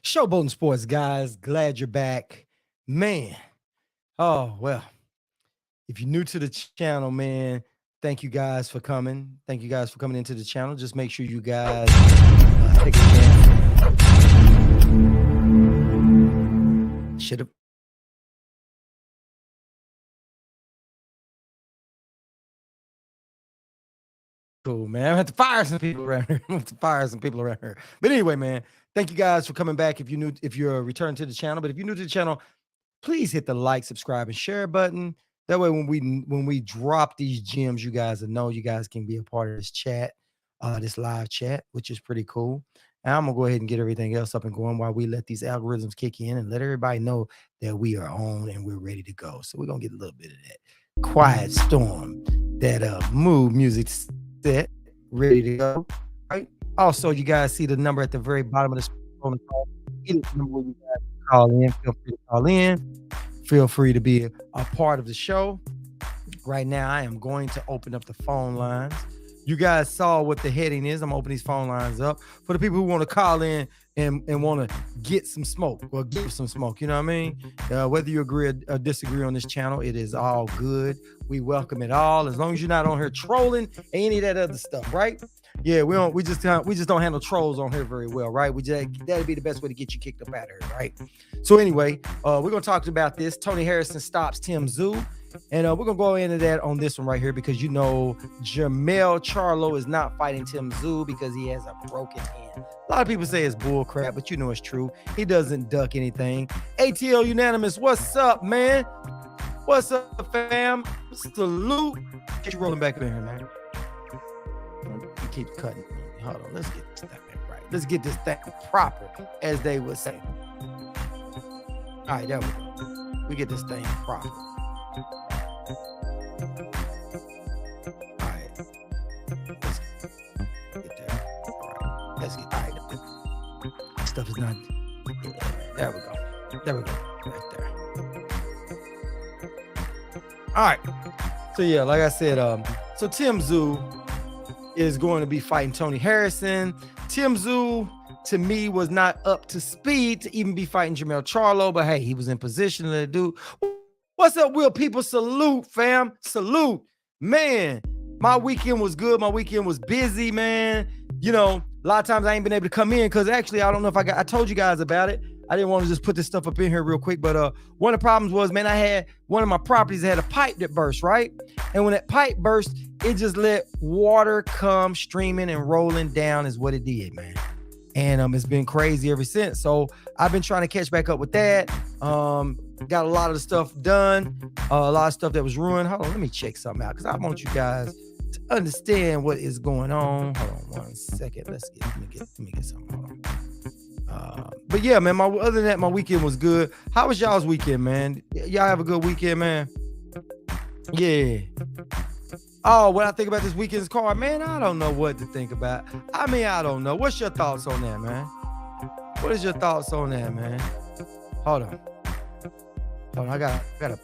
Showboating Sports, guys. Glad you're back. Man, oh, well, if you're new to the channel, man, thank you guys for coming. Thank you guys for coming into the channel. Just make sure you guys take a chance. Should have. Cool, man. I have to fire some people around here. I have to fire some people around here. But anyway, man, thank you guys for coming back. If you're returning to the channel, but if you're new to the channel, please hit the like, subscribe, and share button. That way, when we drop these gems, you guys will know you guys can be a part of this chat, this live chat, which is pretty cool. And I'm gonna go ahead and get everything else up and going while we let these algorithms kick in and let everybody know that we are on and we're ready to go. So we're gonna get a little bit of that quiet storm, that mood music set, ready to go. Right. Also, you guys see the number at the very bottom of the screen. It is the number where you guys call in. Feel free to call in. Feel free to be a part of the show. Right now, I am going to open up the phone lines. You guys saw what the heading is. I'm opening these phone lines up for the people who want to call in and want to get some smoke or give some smoke. You know what I mean? Whether you agree or disagree on this channel, it is all good. We welcome it all, as long as you're not on here trolling and any of that other stuff, right? Yeah, we just don't handle trolls on here very well, right? That'd be the best way to get you kicked up out of here, right? So anyway, we're gonna talk about this. Tony Harrison stops tszyu. And we're going to go into that on this one right here because, you know, Jermell Charlo is not fighting tszyu because he has a broken hand. A lot of people say it's bull crap, but you know it's true. He doesn't duck anything. ATL Unanimous, what's up, man? What's up, fam? Salute. Get you rolling back in here, man. He keeps cutting. Hold on, let's get this thing right. Let's get this thing proper, as they would say. All right, there we go. We get this thing proper. All right. Let's get that. All right. Let's get all right. Stuff is not. Yeah, there we go. There we go. Right there. All right. So yeah, like I said, so tszyu is going to be fighting Tony Harrison. tszyu, to me, was not up to speed to even be fighting Jermell Charlo, but hey, he was in position to do. What's up, real people? Salute, fam. Salute. Man, my weekend was good. My weekend was busy, man. You know, a lot of times I ain't been able to come in because actually, I don't know if I told you guys about it. I didn't want to just put this stuff up in here real quick, but one of the problems was, man, I had one of my properties that had a pipe that burst, right? And when that pipe burst, it just let water come streaming and rolling down is what it did, man. And it's been crazy ever since. So I've been trying to catch back up with that. Got a lot of the stuff done, a lot of stuff that was ruined. Hold on, let me check something out because I want you guys to understand what is going on. Hold on 1 second. Let me get something. Hold on. But yeah, man, other than that, my weekend was good. How was y'all's weekend, man? Y'all have a good weekend, man? Yeah. Oh, what I think about this weekend's card, man, I don't know what to think about. I mean, I don't know. What's your thoughts on that, man? What is your thoughts on that, man? Hold on. Hold on, I gotta.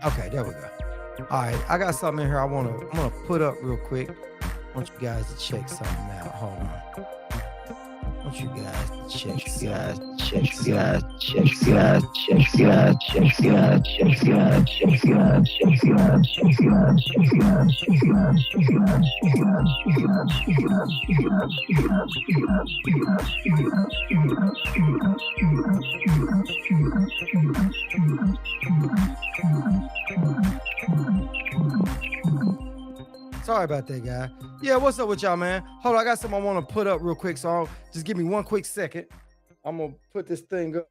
Okay, there we go. All right, I got something in here I'm gonna put up real quick. I want you guys to check something out. Hold on. I want you guys to check. Sorry about that, guy. Yeah, what's up with y'all, man? Hold on, I got something I want to put up real quick, so just give me 1 quick second. I'm gonna put this thing up.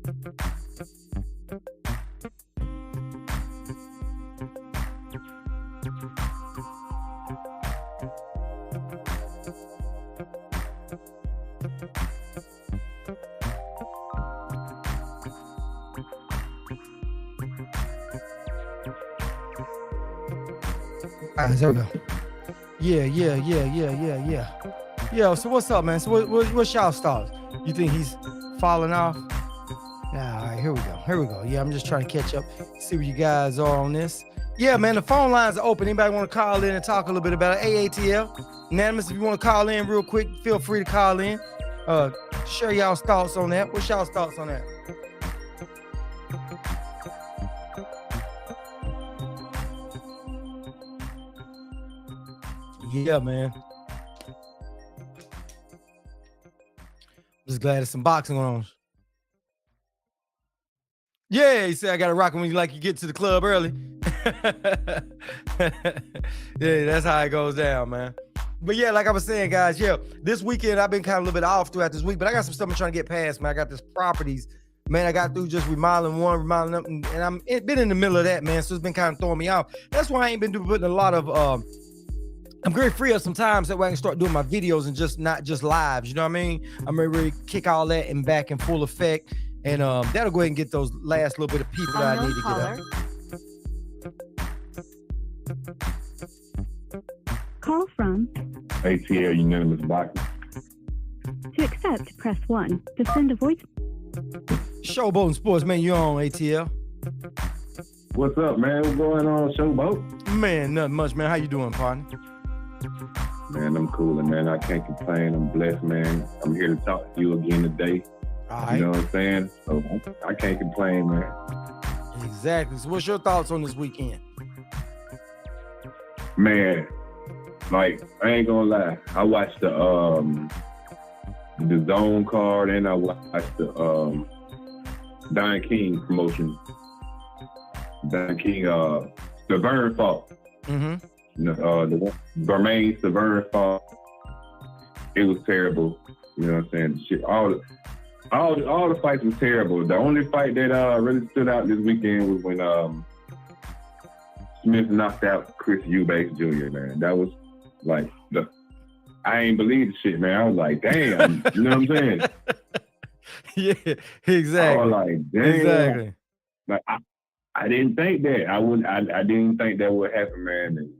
All right, there we go. Yeah. Yo, so what's up, man? So what's y'all thoughts? You think he's falling off? Yeah, all right, here we go. Yeah, I'm just trying to catch up, see where you guys are on this. Yeah, man, the phone lines are open. Anybody want to call in and talk a little bit about it? AATL, Unanimous, if you want to call in real quick, feel free to call in. Share y'all's thoughts on that. What's y'all's thoughts on that? Yeah, man. Just glad there's some boxing on. Yeah, you say I got to rock when you get to the club early. Yeah, that's how it goes down, man. But yeah, like I was saying, guys, yeah, this weekend I've been kind of a little bit off throughout this week, but I got some stuff I'm trying to get past, man. I got this properties, man. I got through just remodeling one, remodeling up, and I'm been in the middle of that, man. So it's been kind of throwing me off. That's why I ain't been putting a lot of I'm very free up sometimes that way I can start doing my videos and just not just lives. You know what I mean? I'm ready to really kick all that and back in full effect. And that'll go ahead and get those last little bit of people that I need to get up. Call from ATL Unanimous Boxing. To accept, press 1. To send a voice. Showboat and Sports, man, you're on ATL. What's up, man? What's going on, Showboat? Man, nothing much, man. How you doing, partner? Man, I'm coolin', man. I can't complain. I'm blessed, man. I'm here to talk to you again today. All right. You know what I'm saying? So I can't complain, man. Exactly. So what's your thoughts on this weekend? Man, like, I ain't gonna lie. I watched the Zone card and I watched the Don King promotion. Don King, Severn fought. Mm-hmm. The Bermain Severn fought. It was terrible. You know what I'm saying? Shit, all the fights was terrible. The only fight that really stood out this weekend was when Smith knocked out Chris Eubanks Jr., man. That was like I ain't believe the shit, man. I was like, damn. You know what I'm saying? Yeah, exactly. I was like, damn. Exactly. Like I didn't think that. I didn't think that would happen, man. And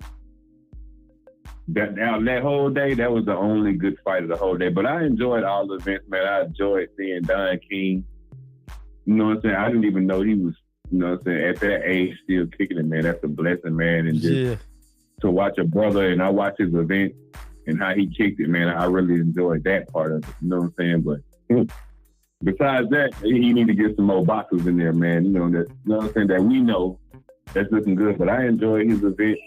that whole day, that was the only good fight of the whole day. But I enjoyed all the events, man. I enjoyed seeing Don King. You know what I'm saying? I didn't even know he was, you know what I'm saying, at that age still kicking it, man. That's a blessing, man. And just to watch a brother, and I watched his event and how he kicked it, man. I really enjoyed that part of it. You know what I'm saying? But besides that, he need to get some more boxers in there, man. You know what I'm saying, that we know that's looking good. But I enjoyed his event.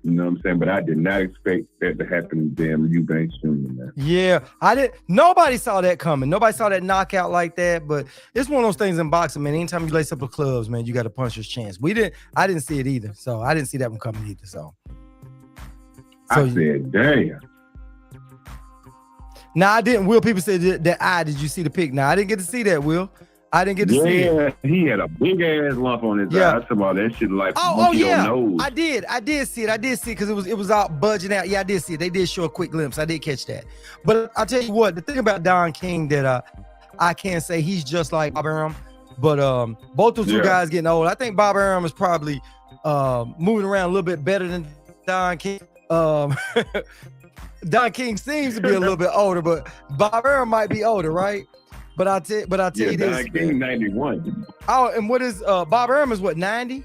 You know what I'm saying? But I did not expect that to happen to damn Eubanks Jr., man. Yeah, I did. Nobody saw that coming. Nobody saw that knockout like that. But it's one of those things in boxing, man. Anytime you lace up the clubs, man, you got a puncher's chance. I didn't see it either. So I didn't see that one coming either. So I said, damn. No, I didn't. Will, people said that did you see the pic? No, I didn't get to see that, Will. I didn't get to see it. Yeah, he had a big ass lump on his eye. I said, about that shit like yeah. nose. I did see it. Because it was out budging out. Yeah, I did see it. They did show a quick glimpse. I did catch that. But I'll tell you what, the thing about Don King that I can't say he's just like Bob Arum, but both those two guys getting old. I think Bob Arum is probably moving around a little bit better than Don King. Don King seems to be a little bit older, but Bob Arum might be older, right? But I'll tell you this. Don King 91. Oh, and what is Bob Arum is what, 90?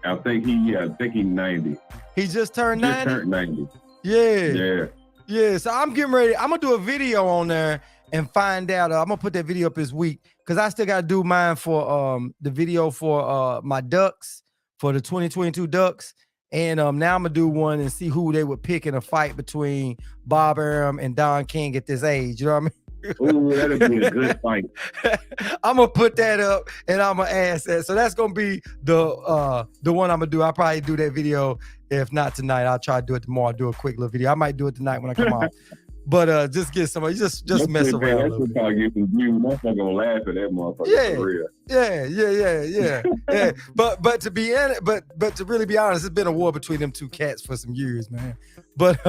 I think he's 90. He just turned 90? Just turned 90. Yeah. So I'm getting ready. I'm gonna do a video on there and find out. I'm gonna put that video up this week because I still gotta do mine for the video for my Ducks for the 2022 Ducks. And now I'm gonna do one and see who they would pick in a fight between Bob Arum and Don King at this age. You know what I mean? Ooh, that'll be a good fight. I'm gonna put that up and I'm gonna ask that. So that's gonna be the one I'm gonna do. I'll probably do that video. If not tonight, I'll try to do it tomorrow. I'll do a quick little video. I might do it tonight when I come out. But just get somebody, just mess around a little bit. That's get some views. Motherfucker gonna laugh at that motherfucker. Yeah. For real. Yeah. But to be in it, but to really be honest, it's been a war between them two cats for some years, man. But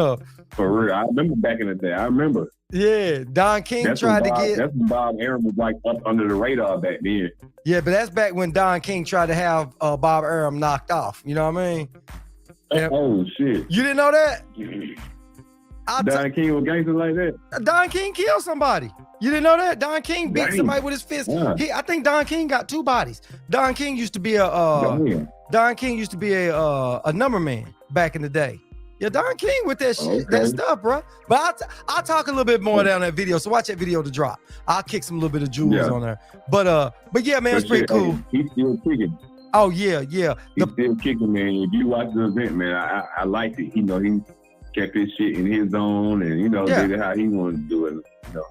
for real, I remember back in the day. I remember. Yeah, Don King tried to get. That's when Bob Arum was like up under the radar back then. Yeah, but that's back when Don King tried to have Bob Arum knocked off. You know what I mean? Oh shit! You didn't know that? Don King was gangster like that. Don King killed somebody. You didn't know that? Don King beat somebody with his fist. Yeah. I think Don King got 2 bodies. Don King used to be a number man back in the day. Yeah, Don King with that shit, that stuff, bro. But I'll talk a little bit more down that video. So watch that video to drop. I'll kick some little bit of jewels on there. But yeah, man, it's pretty cool. He's still kicking. Oh yeah. He's still kicking, man. If you watch the event, man, I liked it. You know, he kept his shit in his zone, and did it how he wanted to do it. You know.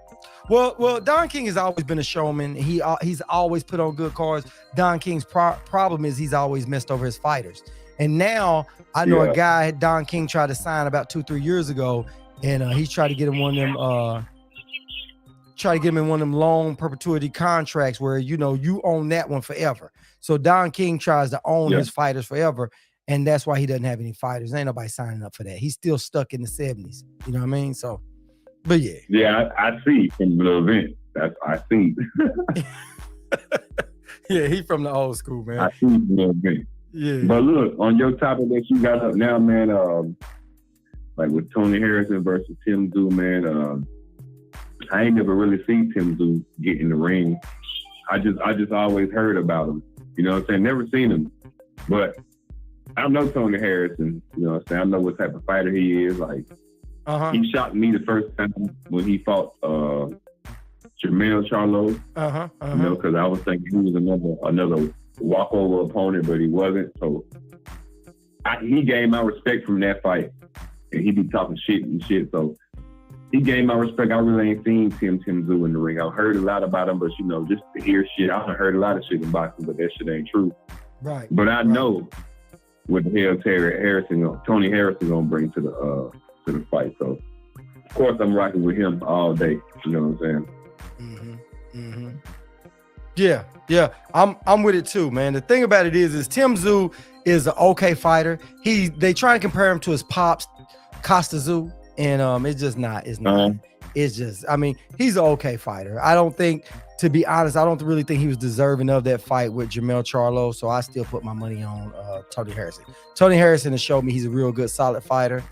Well, Don King has always been a showman. He's always put on good cards. Don King's problem is he's always messed over his fighters. And now I know a guy Don King tried to sign about 2-3 years ago, and he tried to get him one of them. Try to get him in one of them long perpetuity contracts where you own that one forever. So Don King tries to own his fighters forever, and that's why he doesn't have any fighters. Ain't nobody signing up for that. He's still stuck in the 70s. You know what I mean? So, but yeah. Yeah, I see from the event. I see. Yeah, he from the old school, man. I see from the event. Yeah. But look, on your topic that you got up now, man, like with Tony Harrison versus Tim Tszyu, man, I ain't never really seen Tim Tszyu get in the ring. I just always heard about him. You know what I'm saying? Never seen him. But I know Tony Harrison, you know what I'm saying? I know what type of fighter he is. Like, he shocked me the first time when he fought Jermell Charlo. You know, because I was thinking he was another walkover opponent, but he wasn't. So he gained my respect from that fight, and he be talking shit and shit. So he gained my respect. I really ain't seen Tim Tszyu in the ring. I've heard a lot about him, but just to hear shit, I've heard a lot of shit in boxing, but that shit ain't true. Right. But I know what the hell Tony Harrison gonna bring to the fight. So of course I'm rocking with him all day. You know what I'm saying? Yeah, I'm with it too, man. The thing about it is Tim Tszyu is an okay fighter. They try and compare him to his pops, Costa Tszyu, and it's just not. It's not. It's just. I mean, he's an okay fighter. I don't think, to be honest, I don't really think he was deserving of that fight with Jermell Charlo. So I still put my money on Tony Harrison. Tony Harrison has showed me he's a real good, solid fighter.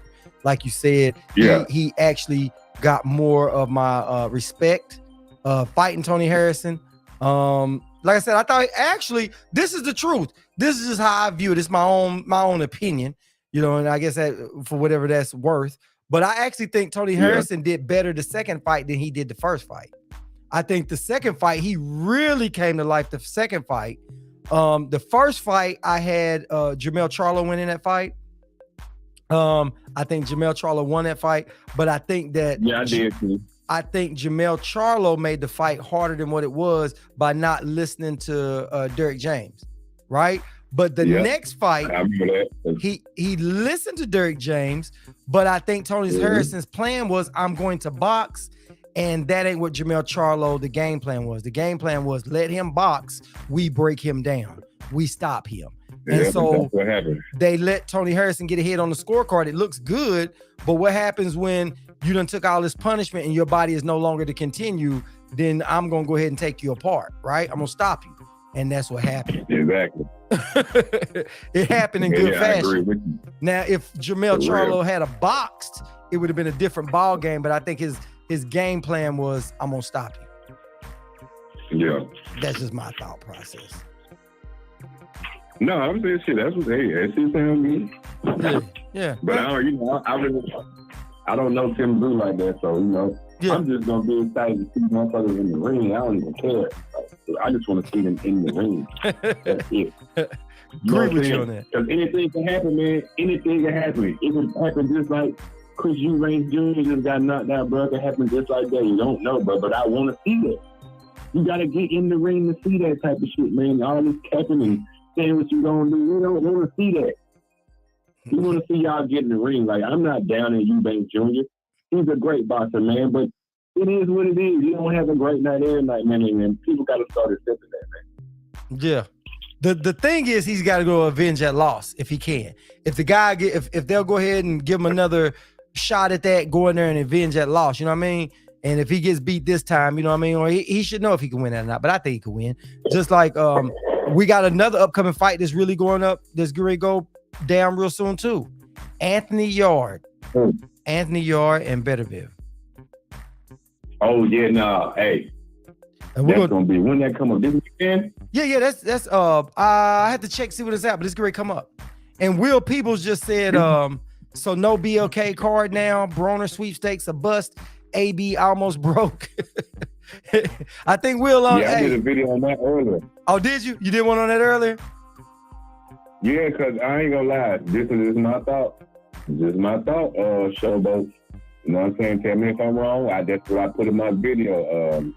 Like you said, he actually got more of my respect fighting Tony Harrison. Like I said, I thought actually this is the truth. This is just how I view it. It's my own opinion, and I guess that for whatever that's worth. But I actually think Tony Harrison did better the second fight than he did the first fight. I think the second fight, he really came to life the second fight. The first fight, I had Jermell Charlo win in that fight. I think Jermell Charlo won that fight, but I think that I did too. I think Jermell Charlo made the fight harder than what it was by not listening to Derek James, right? But the next fight, he listened to Derek James, but I think Tony Harrison's plan was, I'm going to box, and that ain't what Jermell Charlo, the game plan was. The game plan was, let him box, we break him down, we stop him. And so they let Tony Harrison get ahead on the scorecard. It looks good, but what happens when you done took all this punishment and your body is no longer to continue? Then I'm going to go ahead and take you apart, right? I'm going to stop you. And that's what happened. Exactly. It happened in good fashion. I agree with you. Now, if Jermell Charlo had a boxed, it would have been a different ball game. But I think his game plan was, I'm going to stop you. Yeah. That's just my thought process. No, I'm saying shit. That's what that's his thing. Yeah. But I don't know Tim Tszyu like that, so I'm just gonna be excited to see motherfuckers in the ring. I don't even care. I just want to see them in the ring. That's it. Agree with you on that. Because anything can happen, man. Anything can happen. It can happen just like Chris Eubanks Jr. just got knocked out, bro. It can happen just like that. You don't know, bro. But I want to see that. You gotta get in the ring to see that type of shit, man. All this capping and saying what you gonna do. You don't want to see that. You want to see y'all get in the ring. Like, I'm not down in Eubanks Jr. he's a great boxer, man. But it is what it is. You don't have a great night every night, man, and people got to start accepting that, man. Yeah. The thing is, he's got to go avenge that loss if he can. If the guy if they'll go ahead and give him another shot at that, go in there and avenge that loss, you know what I mean? And if he gets beat this time, you know what I mean, or he should know if he can win that or not. But I think he can win. Just like we got another upcoming fight that's really going up, that's going to go down real soon too. Anthony Yarde and Beterbiev. Oh yeah, nah, hey. And that's gonna be when that come up this weekend. Yeah, that's I had to check see what it's at, but it's gonna come up. And Will Peoples just said so no BLK card now. Broner sweepstakes a bust. AB almost broke. I think Will I did a video on that earlier. Oh, did you? You did one on that earlier? Yeah, cause I ain't gonna lie. This is my thought. Just my thought, Showboat. You know what I'm saying? Tell me if I'm wrong. That's what I put in my video.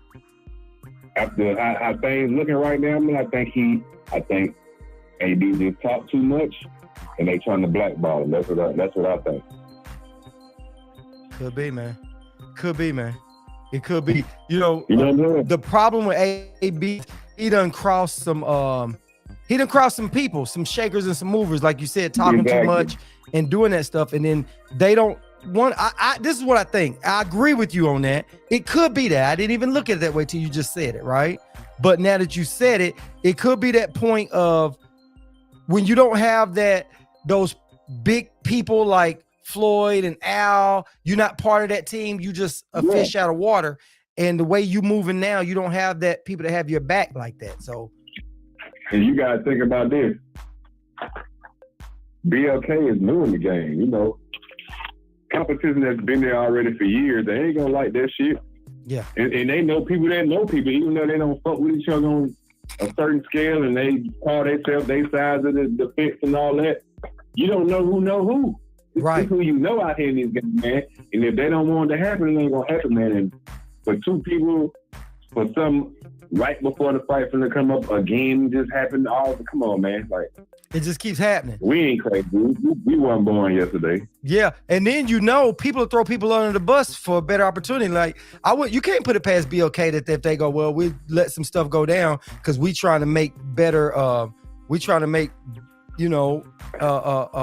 After how things looking right now, I think AB just talked too much, and they trying to blackball him. That's what I think. Could be, man. It could be. You know the problem with AB, he done crossed some people, some shakers and some movers, like you said, talking too much and doing that stuff, and then they don't want. This is what I think. I agree with you on that. It could be that. I didn't even look at it that way till you just said it, right? But now that you said it, it could be that point of when you don't have those big people like Floyd and Al, you're not part of that team. You just a fish out of water. And the way you moving now, you don't have that people that have your back like that. So, and you gotta think about this. BLK is new in the game, you know. Competition that's been there already for years. They ain't gonna like that shit. Yeah. And they know people that know people, even though they don't fuck with each other on a certain scale, and they call themselves their size of the fence and all that. You don't know who. Right. It's who you know out here in these games, man. And if they don't want it to happen, it ain't gonna happen, man. And for two people, for some right before the fight finna come up again, just happened. Come on, man. Like, it just keeps happening. We ain't crazy. We weren't born yesterday. Yeah, and then people throw people under the bus for a better opportunity. Like you can't put it past BLK that if they go, well, we let some stuff go down because we trying to make better.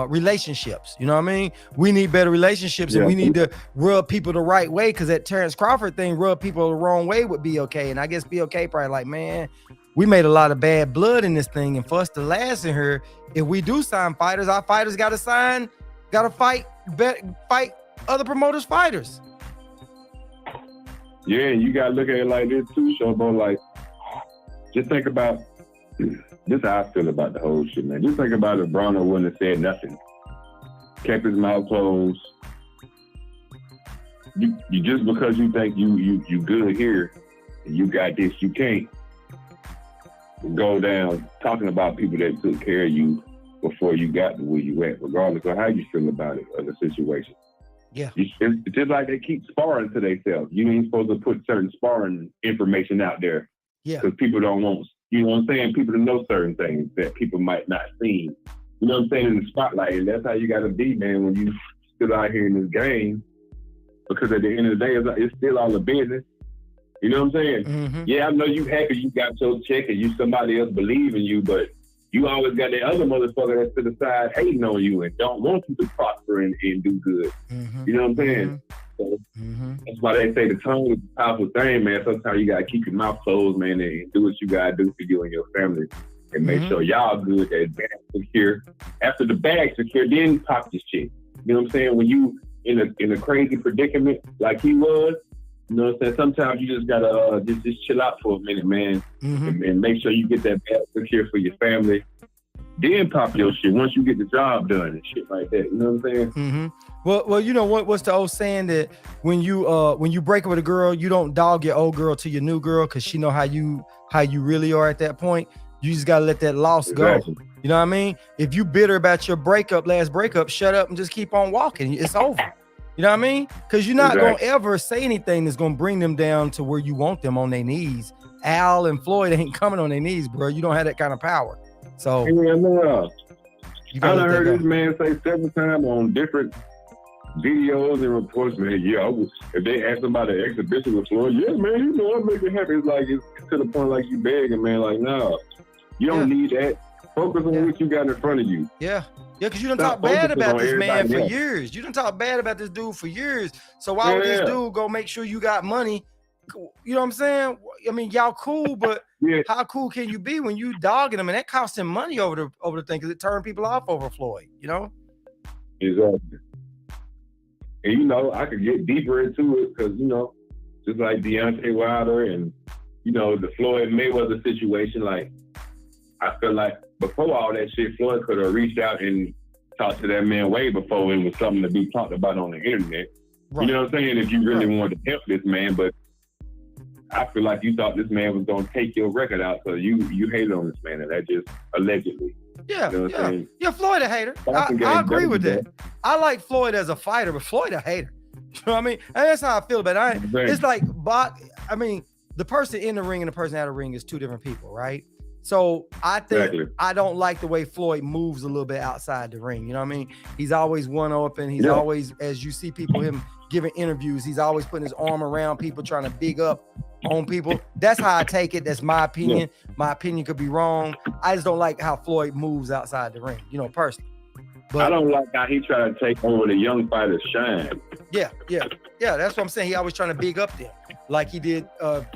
Relationships. You know what I mean? We need better relationships, and we need to rub people the right way, because that Terrence Crawford thing rubbed people the wrong way with BLK. And I guess BLK probably like, man, we made a lot of bad blood in this thing, and for us to last in here, if we do sign fighters, our fighters got to fight other promoters' fighters. Yeah, you got to look at it like this too, Showbo. Like, just think about this. How I feel about the whole shit, man. Just think about if Broner wouldn't have said nothing, kept his mouth closed. You just because you think you good here, and you got this, you can't go down talking about people that took care of you before you got to where you at, regardless of how you feel about it or the situation. Yeah. It's just like they keep sparring to themselves. You ain't supposed to put certain sparring information out there. Yeah. Because people don't want, you know what I'm saying, people to know certain things that people might not see. You know what I'm saying, in the spotlight. And that's how you got to be, man, when you still out here in this game. Because at the end of the day, it's still all a business. You know what I'm saying? Mm-hmm. Yeah, I know you happy you got your check and you somebody else believe in you, but you always got that other motherfucker that's to the side hating on you and don't want you to prosper and do good. Mm-hmm. You know what I'm saying? So that's why they say the tongue is a powerful thing, man. Sometimes you got to keep your mouth closed, man, and do what you got to do for you and your family and make sure y'all good, that bag secure. After the bag secure, then pop this shit. You know what I'm saying? When you in a crazy predicament like he was, you know what I'm saying? Sometimes you just gotta just chill out for a minute, man, and make sure you get that bag secure for your family. Then pop your shit once you get the job done and shit like that. You know what I'm saying? Mm-hmm. Well, you know what's the old saying that when you break up with a girl, you don't dog your old girl to your new girl because she know how you really are at that point. You just gotta let that loss go. You know what I mean? If you bitter about your last breakup, shut up and just keep on walking. It's over. You know what I mean? Because you're not gonna ever say anything that's gonna bring them down to where you want them on their knees. Al and Floyd ain't coming on their knees, bro. You don't have that kind of power. So I heard this man say several times on different videos and reports, man. Yeah, if they ask about an exhibition with Floyd, yeah, man, you know, I make it happen. It's like it's to the point like you begging, man. Like, no, you don't need that. Focus on what you got in front of you. Yeah, because you done talk bad about this man for years. You done talk bad about this dude for years. So why would this dude go make sure you got money? You know what I'm saying? I mean, y'all cool, but how cool can you be when you dogging him? And that costs him money over the thing because it turned people off over Floyd, you know? Exactly. And, you know, I could get deeper into it because, you know, just like Deontay Wilder and, you know, the Floyd Mayweather situation, like, I feel like before all that shit, Floyd could have reached out and talked to that man way before it was something to be talked about on the internet. Right. You know what I'm saying? If you really wanted to help this man, but I feel like you thought this man was going to take your record out, so you hated on this man, and that just allegedly. Yeah, you know yeah, Floyd a hater. I agree with that. I like Floyd as a fighter, but Floyd a hater. You know what I mean? And that's how I feel about it. It's like, I mean, the person in the ring and the person out of the ring is two different people, right? So I think I don't like the way Floyd moves a little bit outside the ring. You know what I mean? He's always one open. He's always, as you see people, him giving interviews, he's always putting his arm around people, trying to big up on people. That's how I take it. That's my opinion. My opinion could be wrong. I just don't like how Floyd moves outside the ring, you know, personally. But I don't like how he tried to take over the young fighters' shine. Yeah. That's what I'm saying. He always trying to big up them, like he did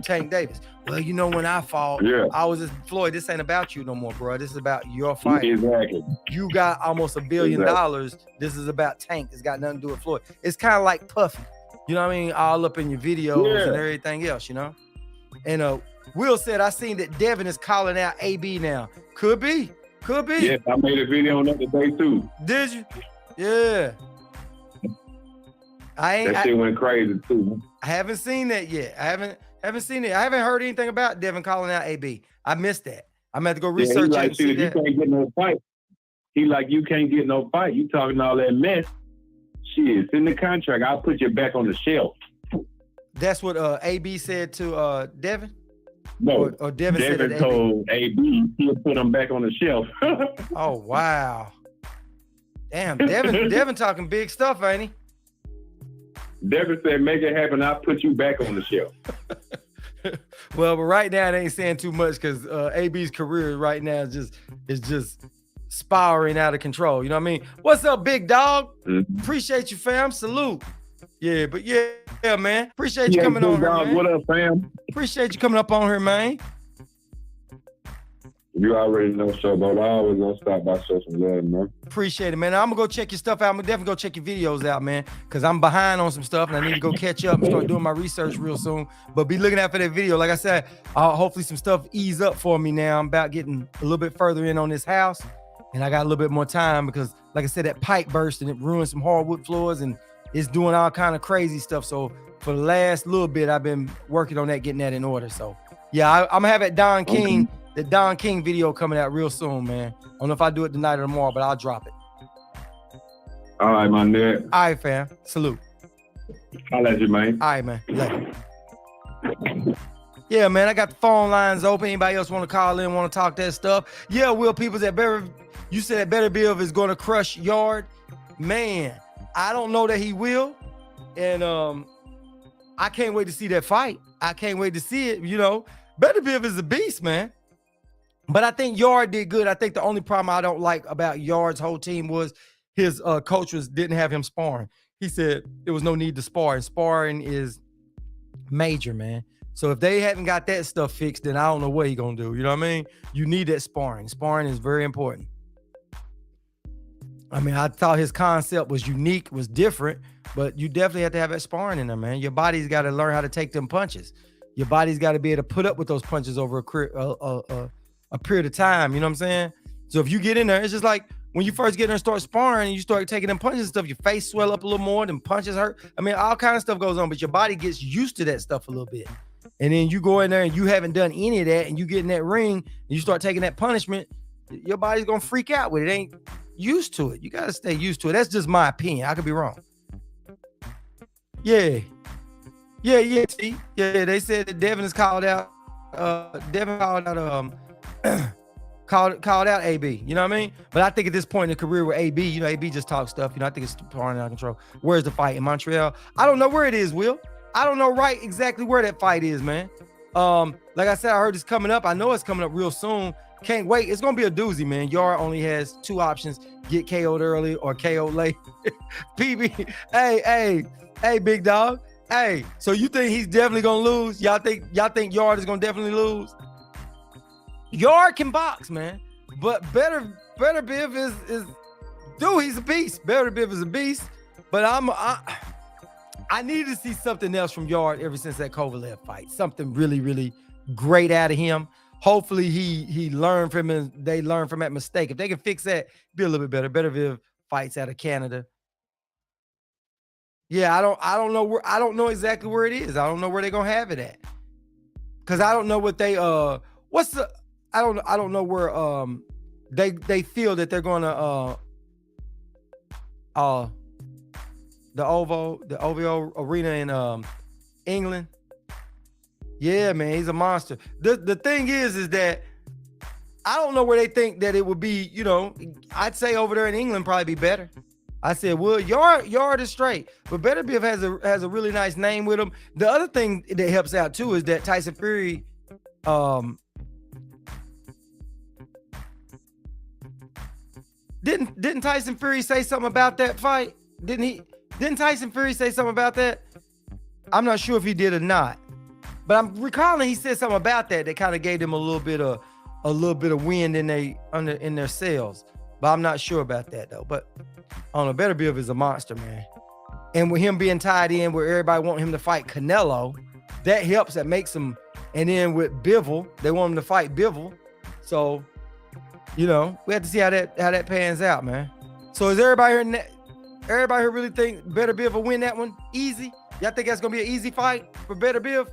Tank Davis. Well, you know, when I fought, I was just, Floyd, this ain't about you no more, bro. This is about your fight. Exactly. You got almost $1 billion. This is about Tank. It's got nothing to do with Floyd. It's kind of like Puffy. You know what I mean? All up in your videos and everything else, you know? And Will said, I seen that Devin is calling out AB now. Could be. Yes, I made a video on that today too. Did you? Yeah. That shit went crazy too. I haven't seen that yet. I haven't seen it. I haven't heard anything about Devin calling out AB. I missed that. I'm gonna have to go research it and see that. You can't get no fight. He like, you can't get no fight. You talking all that mess. Shit, it's in the contract. I'll put you back on the shelf. That's what AB said to Devin? No, or Devin said Devin told AB he'll put him back on the shelf. Oh, wow. Damn, Devin talking big stuff, ain't he? Devin said, make it happen, I'll put you back on the shelf. Well, but right now it ain't saying too much because AB's career right now is just spiraling out of control. You know what I mean? What's up, big dog? Appreciate you, fam. Salute. Yeah, but yeah, man. Appreciate you coming on here, man. What up, fam? Appreciate you coming up on here, man. You already know, so but I always gonna stop by, show some love, man. Appreciate it, man. I'm gonna go check your stuff out. I'm gonna definitely go check your videos out, man, because I'm behind on some stuff and I need to go catch up and start doing my research real soon. But be looking out for that video. Like I said, hopefully some stuff ease up for me now. I'm about getting a little bit further in on this house, and I got a little bit more time because, like I said, that pipe burst and it ruined some hardwood floors and it's doing all kind of crazy stuff. So for the last little bit, I've been working on that, getting that in order. So yeah, I'm gonna have that Don King. The Don King video coming out real soon, man. I don't know if I do it tonight or tomorrow, but I'll drop it. All right, my nigga. All right, fam. Salute. I'll let you, man. All right, man. Later. Yeah, man. I got the phone lines open. Anybody else want to call in, want to talk that stuff? Yeah, Will Peoples, you said that Better Bill is going to crush Yard. Man, I don't know that he will. And I can't wait to see that fight. I can't wait to see it, you know. Better Bill is a beast, man. But I think Yard did good. I think the only problem I don't like about Yard's whole team was his coach didn't have him sparring. He said there was no need to spar, and sparring is major, man. So if they hadn't got that stuff fixed, then I don't know what he's gonna do. You know what I mean? You need that sparring. Sparring is very important. I mean, I thought his concept was unique, was different, but you definitely have to have that sparring in there, man. Your body's got to learn how to take them punches. Your body's got to be able to put up with those punches over a period of time, you know what I'm saying? So if you get in there, it's just like when you first get in there and start sparring and you start taking them punches and stuff, your face swell up a little more, them punches hurt. I mean, all kind of stuff goes on, but your body gets used to that stuff a little bit. And then you go in there and you haven't done any of that and you get in that ring and you start taking that punishment, your body's going to freak out with it. It ain't used to it. You got to stay used to it. That's just my opinion. I could be wrong. Yeah. T. Yeah, they said that Devin is called out. Devin called called out AB. You know what I mean? But I think at this point in the career with AB, you know, AB just talks stuff. You know, I think it's far out of control. Where's the fight in Montreal? I don't know where it is, Will. I don't know exactly where that fight is, man. Like I said, I heard it's coming up. I know it's coming up real soon. Can't wait. It's gonna be a doozy, man. Yard only has 2 options: get KO'd early or KO'd late. PB, hey, big dog. Hey, so you think he's definitely gonna lose? Y'all think Yard is gonna definitely lose? Yard can box, man, but Better Biv is dude. He's a beast. Better Biv is a beast, but I need to see something else from Yard ever since that Kovalev fight. Something really, really great out of him. Hopefully he learned from him. They learn from that mistake. If they can fix that, be a little bit better. Better Viv fights out of Canada. Yeah, I don't know exactly where it is. I don't know where they're gonna have it at. Cause I don't know what they I don't know where they feel that they're gonna the OVO arena in England. Yeah, man, he's a monster. The thing is that I don't know where they think that it would be. You know, I'd say over there in England probably be better. I said, well, Yard is straight, but Better Biv has a really nice name with him. The other thing that helps out too is that Tyson Fury, didn't Tyson Fury say something about that fight? Didn't Tyson Fury say something about that? I'm not sure if he did or not. But I'm recalling he said something about that kind of gave them a little bit of wind in their sails. But I'm not sure about that though. But I don't know. Better Biv is a monster, man. And with him being tied in where everybody want him to fight Canelo, that helps. That makes him. And then with Bivol, they want him to fight Bivol. So, you know, we have to see how that pans out, man. So is everybody here really think Better Biv will win that one easy? Y'all think that's gonna be an easy fight for Better Biv?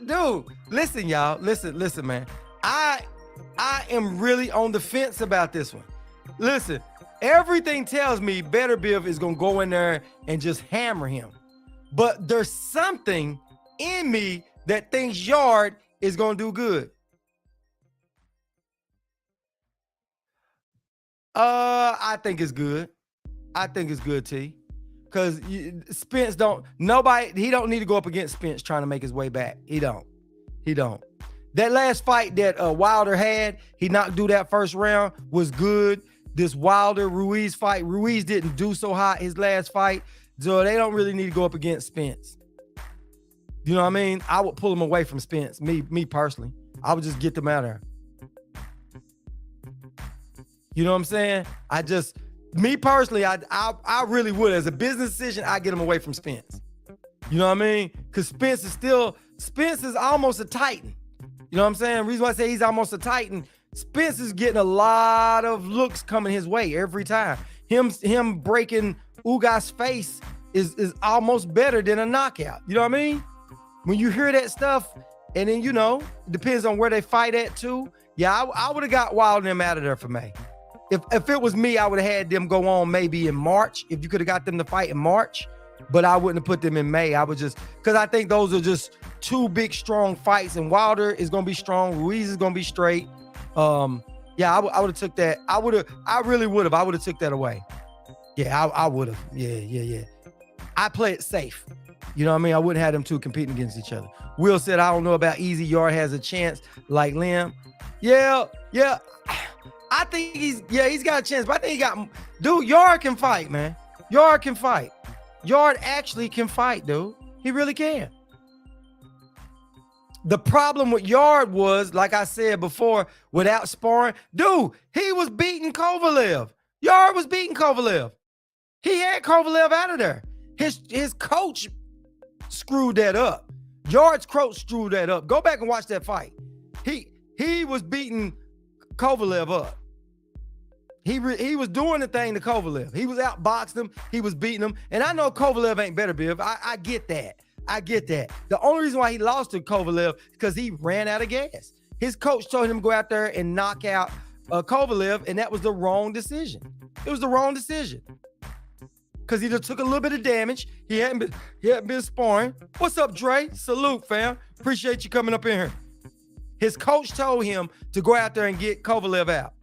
Dude, listen, y'all. Listen, man. I am really on the fence about this one. Listen, everything tells me Better Biv is gonna go in there and just hammer him. But there's something in me that thinks Yard is gonna do good. I think it's good. I think it's good, T. Because Spence he don't need to go up against Spence trying to make his way back. He don't. That last fight that Wilder had, he knocked through that first round, was good. This Wilder-Ruiz fight, Ruiz didn't do so hot his last fight, so they don't really need to go up against Spence. You know what I mean? I would pull him away from Spence, me personally. I would just get them out of there. You know what I'm saying? Me personally, I really would. As a business decision, I get him away from Spence. You know what I mean? Because Spence is almost a Titan. You know what I'm saying? The reason why I say he's almost a Titan, Spence is getting a lot of looks coming his way every time. Him breaking Ugas' face is almost better than a knockout. You know what I mean? When you hear that stuff, and then, you know, depends on where they fight at too. Yeah, I would have got Wilder and them out of there for me. If it was me, I would have had them go on maybe in March. If you could have got them to fight in March, but I wouldn't have put them in May. I would just, because I think those are just 2 big, strong fights, and Wilder is going to be strong. Ruiz is going to be straight. Yeah, I would have took that. I really would have. I would have took that away. Yeah, I would have. Yeah. I play it safe. You know what I mean? I wouldn't have them 2 competing against each other. Will said, I don't know about easy. Yard has a chance like Liam. Yeah. I think he's got a chance, but I think Yard can fight, man. Yard can fight. Yard actually can fight, dude. He really can. The problem with Yard was, like I said before, without sparring, dude, he was beating Kovalev. Yard was beating Kovalev. He had Kovalev out of there. His coach screwed that up. Yard's coach screwed that up. Go back and watch that fight. He was beating Kovalev up. He was doing the thing to Kovalev. He was outboxing him. He was beating him. And I know Kovalev ain't Better Biv. I get that. The only reason why he lost to Kovalev is because he ran out of gas. His coach told him to go out there and knock out Kovalev, and that was the wrong decision. It was the wrong decision. because he just took a little bit of damage. He hadn't been sparring. What's up, Dre? Salute, fam. Appreciate you coming up in here. His coach told him to go out there and get Kovalev out.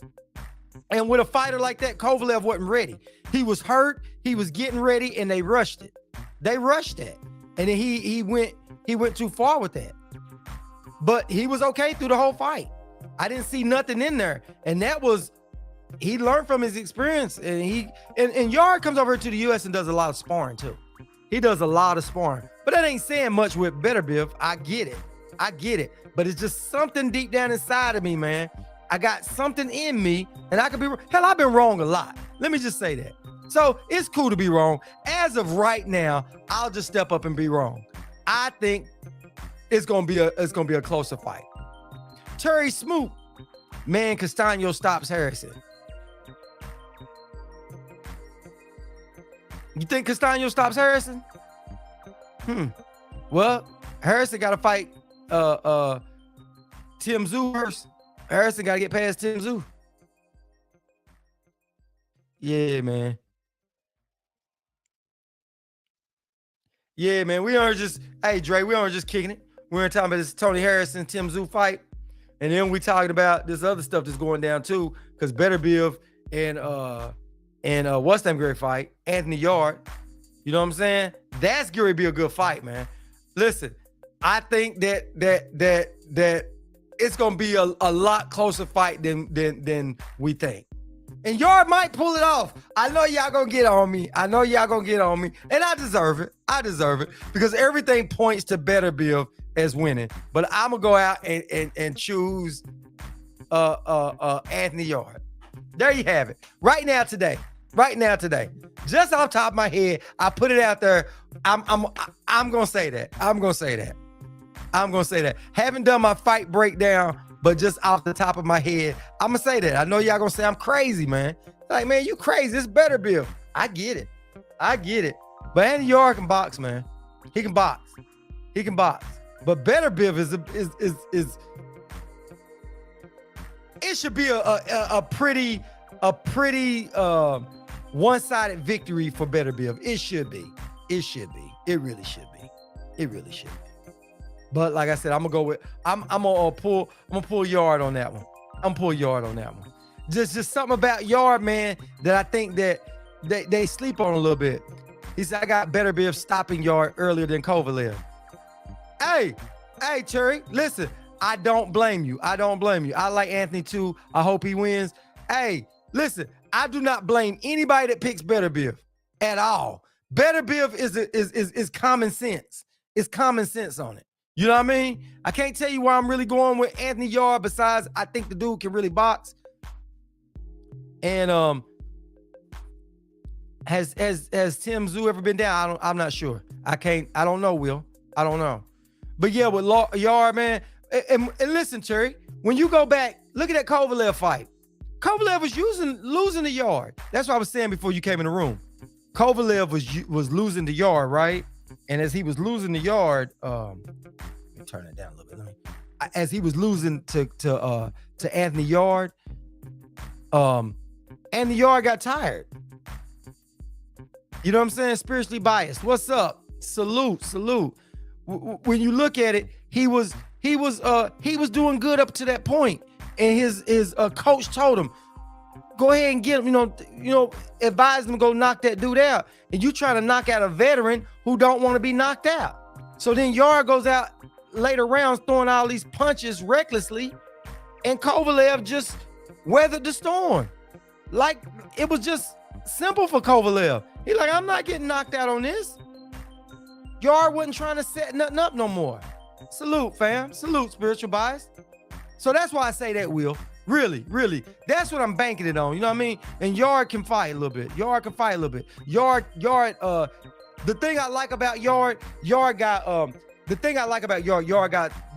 And with a fighter like that, Kovalev wasn't ready. He was hurt. He was getting ready, and they rushed it. They rushed it, and then he went too far with that. But he was okay through the whole fight. I didn't see nothing in there, and that was he learned from his experience. And and Yard comes over to the U.S. and does a lot of sparring too. He does a lot of sparring, but that ain't saying much with Beterbiev. I get it, but it's just something deep down inside of me, man. I got something in me, and I could be hell. I've been wrong a lot. Let me just say that. So it's cool to be wrong. As of right now, I'll just step up and be wrong. I think it's gonna be a closer fight. Terry Smoot, man, Castaño stops Harrison. You think Castaño stops Harrison? Well, Harrison got to fight tszyu first. Harrison got to get past tszyu. Yeah, man. Yeah, man. We aren't just, hey, Dre, we aren't just kicking it. We aren't talking about this Tony Harrison, tszyu fight. And then we talking about this other stuff that's going down too, because Beterbiev and what's that great fight? Anthony Yard. You know what I'm saying? That's going to be a good fight, man. Listen, I think that it's going to be a lot closer fight than we think. And Yard might pull it off. I know y'all gonna get on me. And I deserve it. Because everything points to Beterbiev as winning. But I'm gonna go out and choose Anthony Yard. There you have it. Right now today. Just off the top of my head, I put it out there. I'm gonna say that. Haven't done my fight breakdown, but just off the top of my head, I'm gonna say that. I know y'all gonna say I'm crazy, man. Like, man, you crazy. It's Beterbiev. I get it. But Anthony Yard can box, man. He can box. But Beterbiev is it should be a pretty one-sided victory for Beterbiev. It should be. It really should be. But like I said, I'm gonna pull Yard on that one. Just something about Yard, man, that I think that they sleep on a little bit. He said, I got Beterbiev stopping Yard earlier than Kovalev. Hey, Terry, listen, I don't blame you. I like Anthony too. I hope he wins. Hey, listen, I do not blame anybody that picks Beterbiev at all. Beterbiev is common sense. It's common sense on it. You know what I mean? I can't tell you why I'm really going with Anthony Yard, besides I think the dude can really box. And has tszyu ever been down? I'm not sure. I don't know, Will. I don't know. But yeah, with Yard, man. And listen, Terry, when you go back, look at that Kovalev fight. Kovalev was losing the Yard. That's what I was saying before you came in the room. Kovalev was losing the Yard, right? And as he was losing the Yard, let me turn it down a little bit. As he was losing to Anthony Yard, Anthony Yard got tired. You know what I'm saying? Spiritually biased. What's up? Salute. When you look at it, he was doing good up to that point, and his coach told him, go ahead and get him, you know, advise him to go knock that dude out. And you trying to knock out a veteran who don't want to be knocked out. So then Yard goes out later rounds throwing all these punches recklessly, and Kovalev just weathered the storm. Like, it was just simple for Kovalev. He's like, I'm not getting knocked out on this. Yard wasn't trying to set nothing up no more. Salute, fam. Salute, spiritual bias. So that's why I say that, Will. Really. That's what I'm banking it on. You know what I mean? And Yard can fight a little bit. Yard, the thing I like about Yard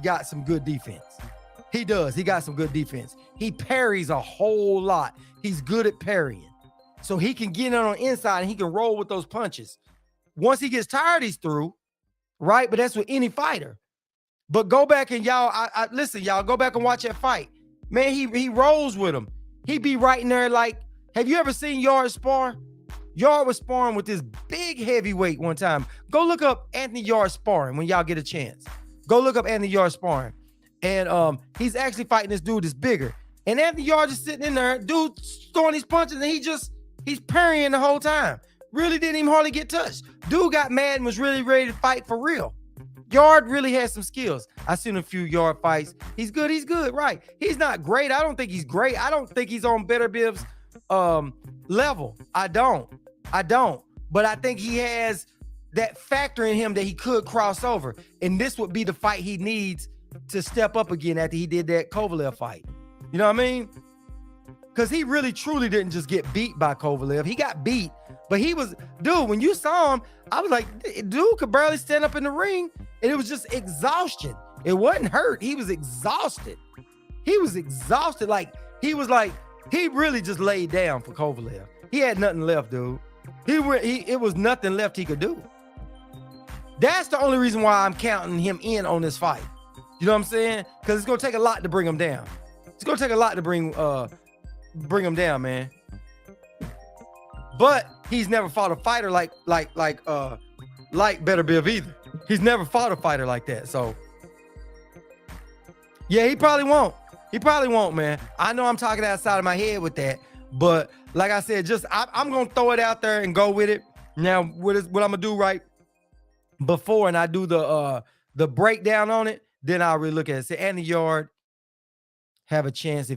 got some good defense. He does. He got some good defense. He parries a whole lot. He's good at parrying. So he can get in on the inside and he can roll with those punches. Once he gets tired, he's through, right? But that's with any fighter. But go back and listen, y'all, go back and watch that fight. Man, he rolls with him. He be right in there like, have you ever seen Yard spar? Yard was sparring with this big heavyweight one time. Go look up Anthony Yard sparring when y'all get a chance. Go look up Anthony Yard sparring. And he's actually fighting this dude that's bigger. And Anthony Yard just sitting in there, dude throwing these punches, and he's parrying the whole time. Really didn't even hardly get touched. Dude got mad and was really ready to fight for real. Yard really has some skills. I've seen a few Yard fights. He's good, right? He's not great. I don't think he's great. I don't think he's on Better Biv's level. I don't. But I think he has that factor in him that he could cross over. And this would be the fight he needs to step up again after he did that Kovalev fight. You know what I mean? Because he really truly didn't just get beat by Kovalev. He got beat, but he was, dude, when you saw him, I was like, dude could barely stand up in the ring. And it was just exhaustion. It wasn't hurt. He was exhausted. Like, he really just laid down for Kovalev. He had nothing left, dude. It was nothing left he could do. That's the only reason why I'm counting him in on this fight. You know what I'm saying? Because it's gonna take a lot to bring him down. It's gonna take a lot to bring him down, man. But he's never fought a fighter like Better Biv either. He's never fought a fighter like that. So yeah, he probably won't. Man. I know I'm talking outside of my head with that, but like I said, I'm gonna throw it out there and go with it. Now, what I'm gonna do right before and I do the breakdown on it, then I'll really look at it. Say Anthony Yard have a chance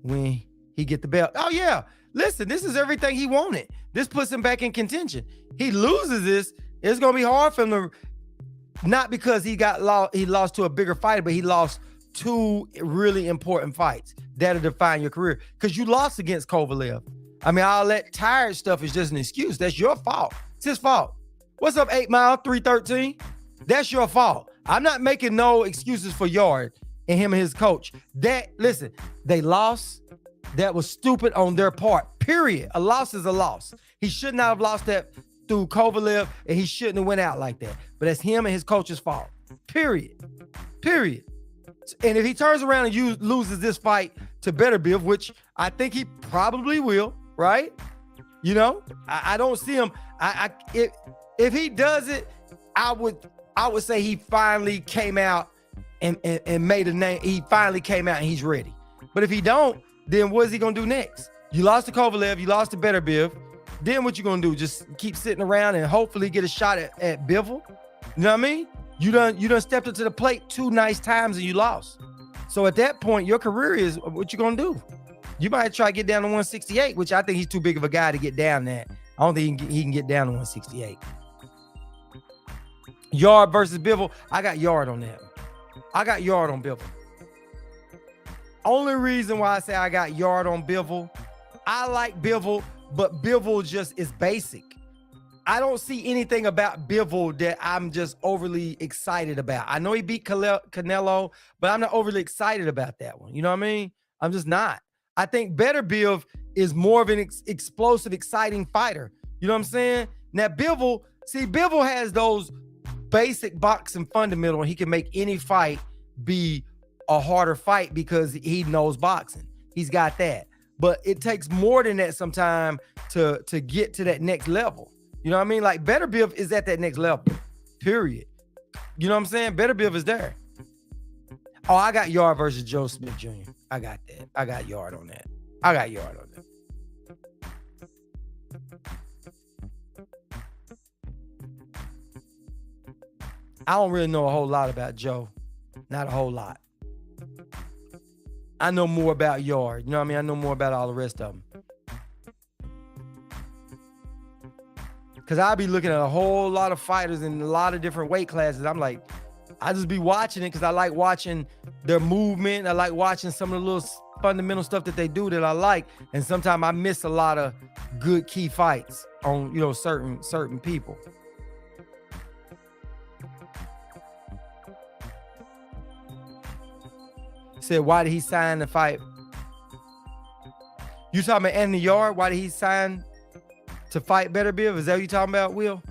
when he get the belt. Oh yeah, listen, this is everything he wanted. This puts him back in contention. He loses this, it's gonna be hard for him to, not because he lost to a bigger fighter, but he lost 2 really important fights that'll define your career. Because you lost against Kovalev. I mean, all that tired stuff is just an excuse. That's your fault. It's his fault. What's up, 8 Mile 313? That's your fault. I'm not making no excuses for Yard and him and his coach. Listen, they lost. That was stupid on their part, period. A loss is a loss. He should not have lost that through Kovalev, and he shouldn't have went out like that. But that's him and his coach's fault, period. And if he turns around and loses this fight to Better Biv, which I think he probably will, right? You know, I don't see him. If he does it, I would say he finally came out and made a name. He finally came out and he's ready. But if he don't, then what is he gonna do next? You lost to Kovalev, you lost to Better Biv. Then what you gonna do? Just keep sitting around and hopefully get a shot at Bivol? You know what I mean? You done stepped up to the plate 2 nice times and you lost. So at that point, your career is what you gonna do? You might try to get down to 168, which I think he's too big of a guy to get down that. I don't think he can get down to 168. Yard versus Bivol, I got Yard on that. I got Yard on Bivol. Only reason why I say I got Yard on Bivol, I like Bivol, but Bivol just is basic. I don't see anything about Bivol that I'm just overly excited about. I know he beat Canelo, but I'm not overly excited about that one. You know what I mean? I'm just not. I think Better Biv is more of an explosive, exciting fighter. You know what I'm saying? Now, Bivol has those basic boxing fundamentals, and he can make any fight be a harder fight because he knows boxing. He's got that. But it takes more than that sometimes to get to that next level. You know what I mean? Like Better Biv is at that next level, period. You know what I'm saying? Better Biv is there. Oh, I got Yard versus Joe Smith Jr. I got that. I got Yard on that. I don't really know a whole lot about Joe. Not a whole lot. I know more about Yard. You know what I mean? I know more about all the rest of them. Because I'll be looking at a whole lot of fighters in a lot of different weight classes. I'm like, I just be watching it because I like watching their movement. I like watching some of the little fundamental stuff that they do that I like. And sometimes I miss a lot of good key fights on, you know, certain people. Said, why did he sign the fight? You talking about Anthony Yard? Why did he sign to fight Better Biv? Is that what you talking about, Will?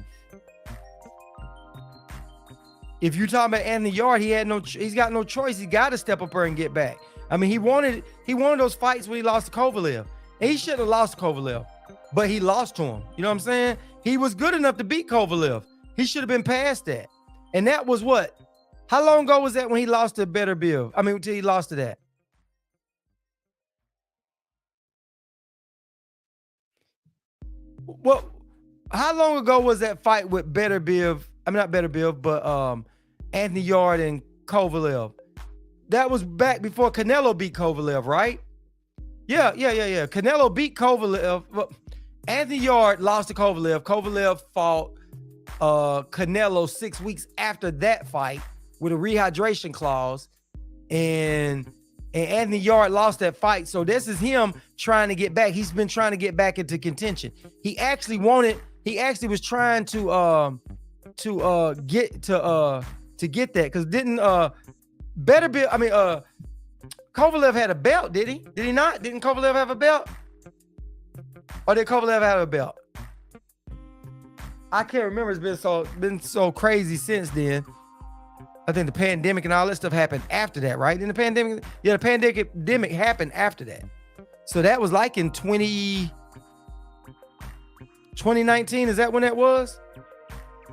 If you talking about Anthony Yard, he's got no choice. He got to step up there and get back. I mean, he wanted those fights when he lost to Kovalev. And he shouldn't have lost to Kovalev. but he lost to him. You know what I'm saying? He was good enough to beat Kovalev. He should have been past that. And that was what? How long ago was that when he lost to Beterbiev? I mean, until he lost to that. Well, how long ago was that fight with Beterbiev? I mean, not Beterbiev, but Anthony Yarde and Kovalev. That was back before Canelo beat Kovalev, right? Yeah. Canelo beat Kovalev. Well, Anthony Yarde lost to Kovalev. Kovalev fought Canelo 6 weeks after that fight with a rehydration clause, and Anthony Yarde lost that fight. So this is him trying to get back. He's been trying to get back into contention. He actually was trying to get that, because didn't Kovalev had a belt, did he? Did he not? Didn't Kovalev have a belt? Or did Kovalev have a belt? I can't remember. It's been so crazy since then. I think the pandemic and all that stuff happened after that, right? The pandemic happened after that. So that was like in 2019. Is that when that was?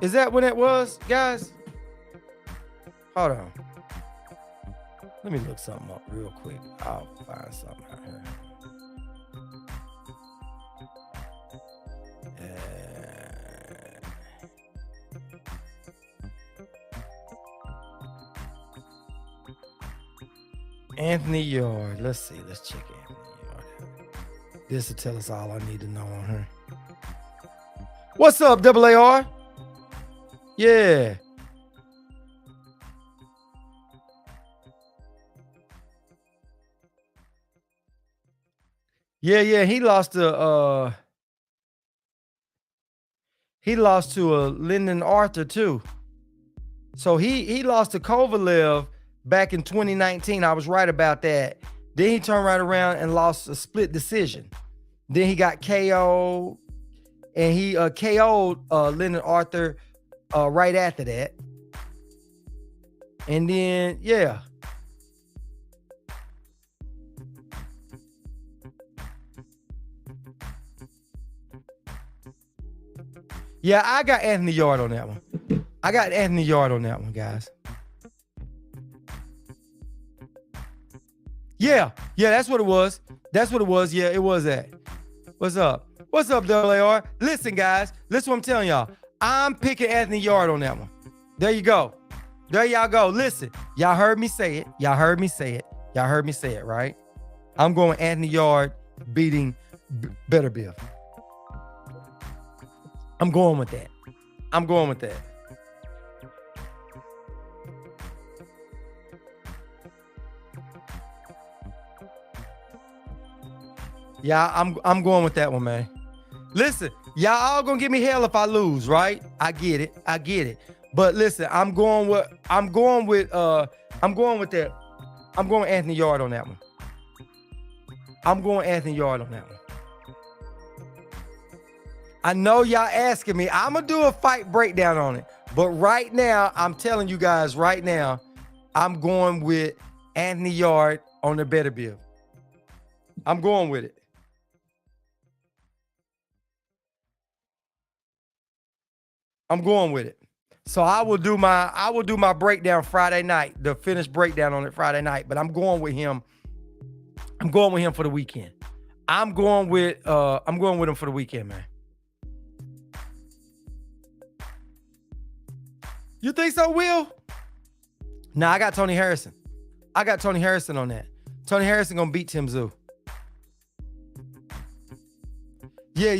Is that when it was, guys? Hold on. Let me look something up real quick. I'll find something out here. Anthony Yarde. Let's see. Let's check Anthony Yarde. This will tell us all I need to know on her. What's up, AAR? Yeah. Yeah. He lost to Lyndon Arthur too. So he lost to Kovalev back in 2019. I was right about that. Then he turned right around and lost a split decision. Then he got KO'd, and he KO'd Lyndon Arthur right after that. And then, yeah. Yeah, I got Anthony Yarde on that one. Guys. Yeah, that's what it was. Yeah, it was that. What's up, AAR? Listen, guys. Listen what I'm telling y'all. I'm picking Anthony Yarde on that one. There you go. There y'all go. Listen, y'all heard me say it. Right? I'm going Anthony Yarde beating Beterbiev. I'm going with that. Yeah, I'm going with that one, man. Listen, y'all all gonna give me hell if I lose, right? I get it. But listen, I'm going with that. I'm going with Anthony Yarde on that one. I know y'all asking me. I'm gonna do a fight breakdown on it. But right now, I'm telling you guys right now, I'm going with Anthony Yarde on the Beterbiev. I'm going with it. So I will do my breakdown Friday night, the finished breakdown on it Friday night. But I'm going with him for the weekend. I'm going with him for the weekend, man. You think so, Will? Nah, I got Tony Harrison. on that. Tony Harrison gonna beat tszyu. Yeah,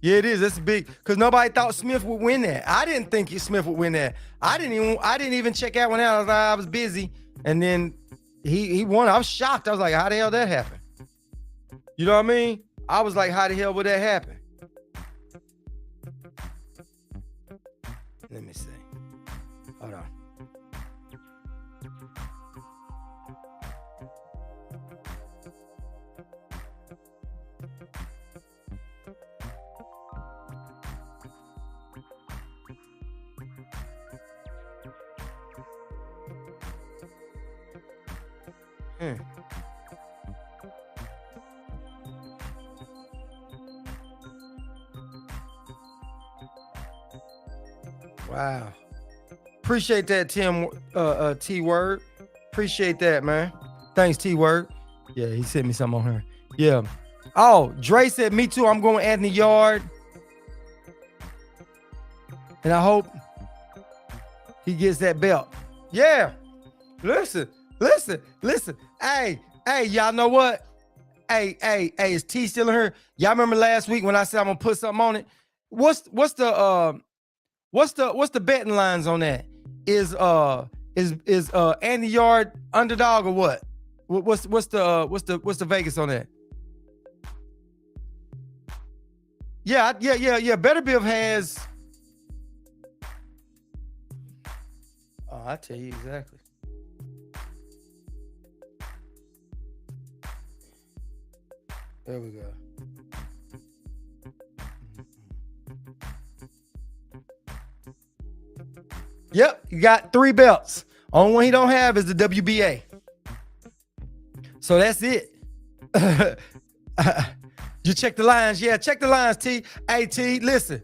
it is. It's big, because nobody thought Smith would win that. I didn't think Smith would win that. I didn't even check out when I was busy, and then he won. I was shocked. I was like, how the hell that happened? You know what I mean? I was like, how the hell would that happen? Let me see. Hold on. Wow. Appreciate that, Tim. T Word. Appreciate that, man. Thanks, T Word. Yeah, he sent me something on her. Yeah. Oh, Dre said, me too. I'm going Anthony Yard. And I hope he gets that belt. Yeah. Listen. Hey, y'all know what? Hey, is T still in here? Y'all remember last week when I said I'm gonna put something on it? What's the betting lines on that? Is Andy Yard underdog or what? What's the Vegas on that? Yeah. Better Bill has. Oh, I tell you exactly. There we go. Yep, you got 3 belts. Only one he don't have is the WBA. So that's it. You check the lines. Yeah, check the lines, T. Hey, T, listen.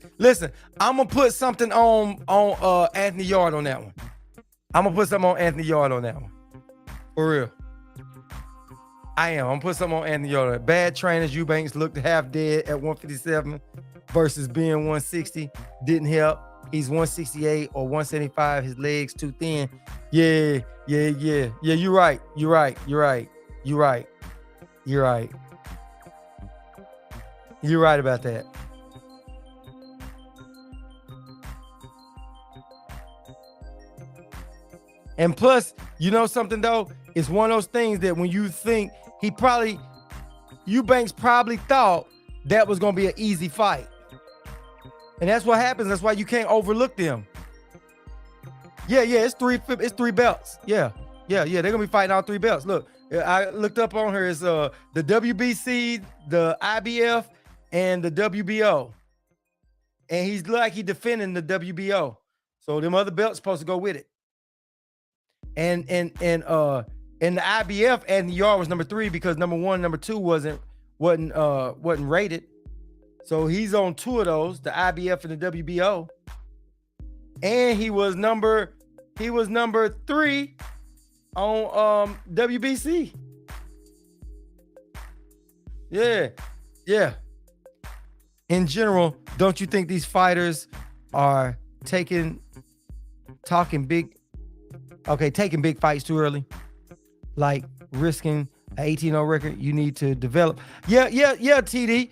I'm gonna put something on Anthony Yard on that one. I'm gonna put something on Anthony Yard on that one. For real. I am. I'm gonna put something on Anthony Yard. Bad trainers, Eubanks looked half dead at 157 versus being 160. Didn't help. He's 168 or 175. His legs too thin. Yeah. You're right. You're right about that. And plus, you know something though? It's one of those things that when you think Eubanks probably thought that was gonna be an easy fight. And that's what happens. That's why you can't overlook them. Yeah, it's three belts. Yeah. They're gonna be fighting all 3 belts. Look, I looked up on her. It's the WBC, the IBF, and the WBO. And he's defending the WBO. So them other belts supposed to go with it. And in the IBF, Anthony Yard was number 3 because number 1, number 2 wasn't rated. So he's on 2 of those, the IBF and the WBO. And he was number 3 on WBC. Yeah. In general, don't you think these fighters are taking big fights too early? Like risking an 18-0 record, you need to develop. Yeah, TD.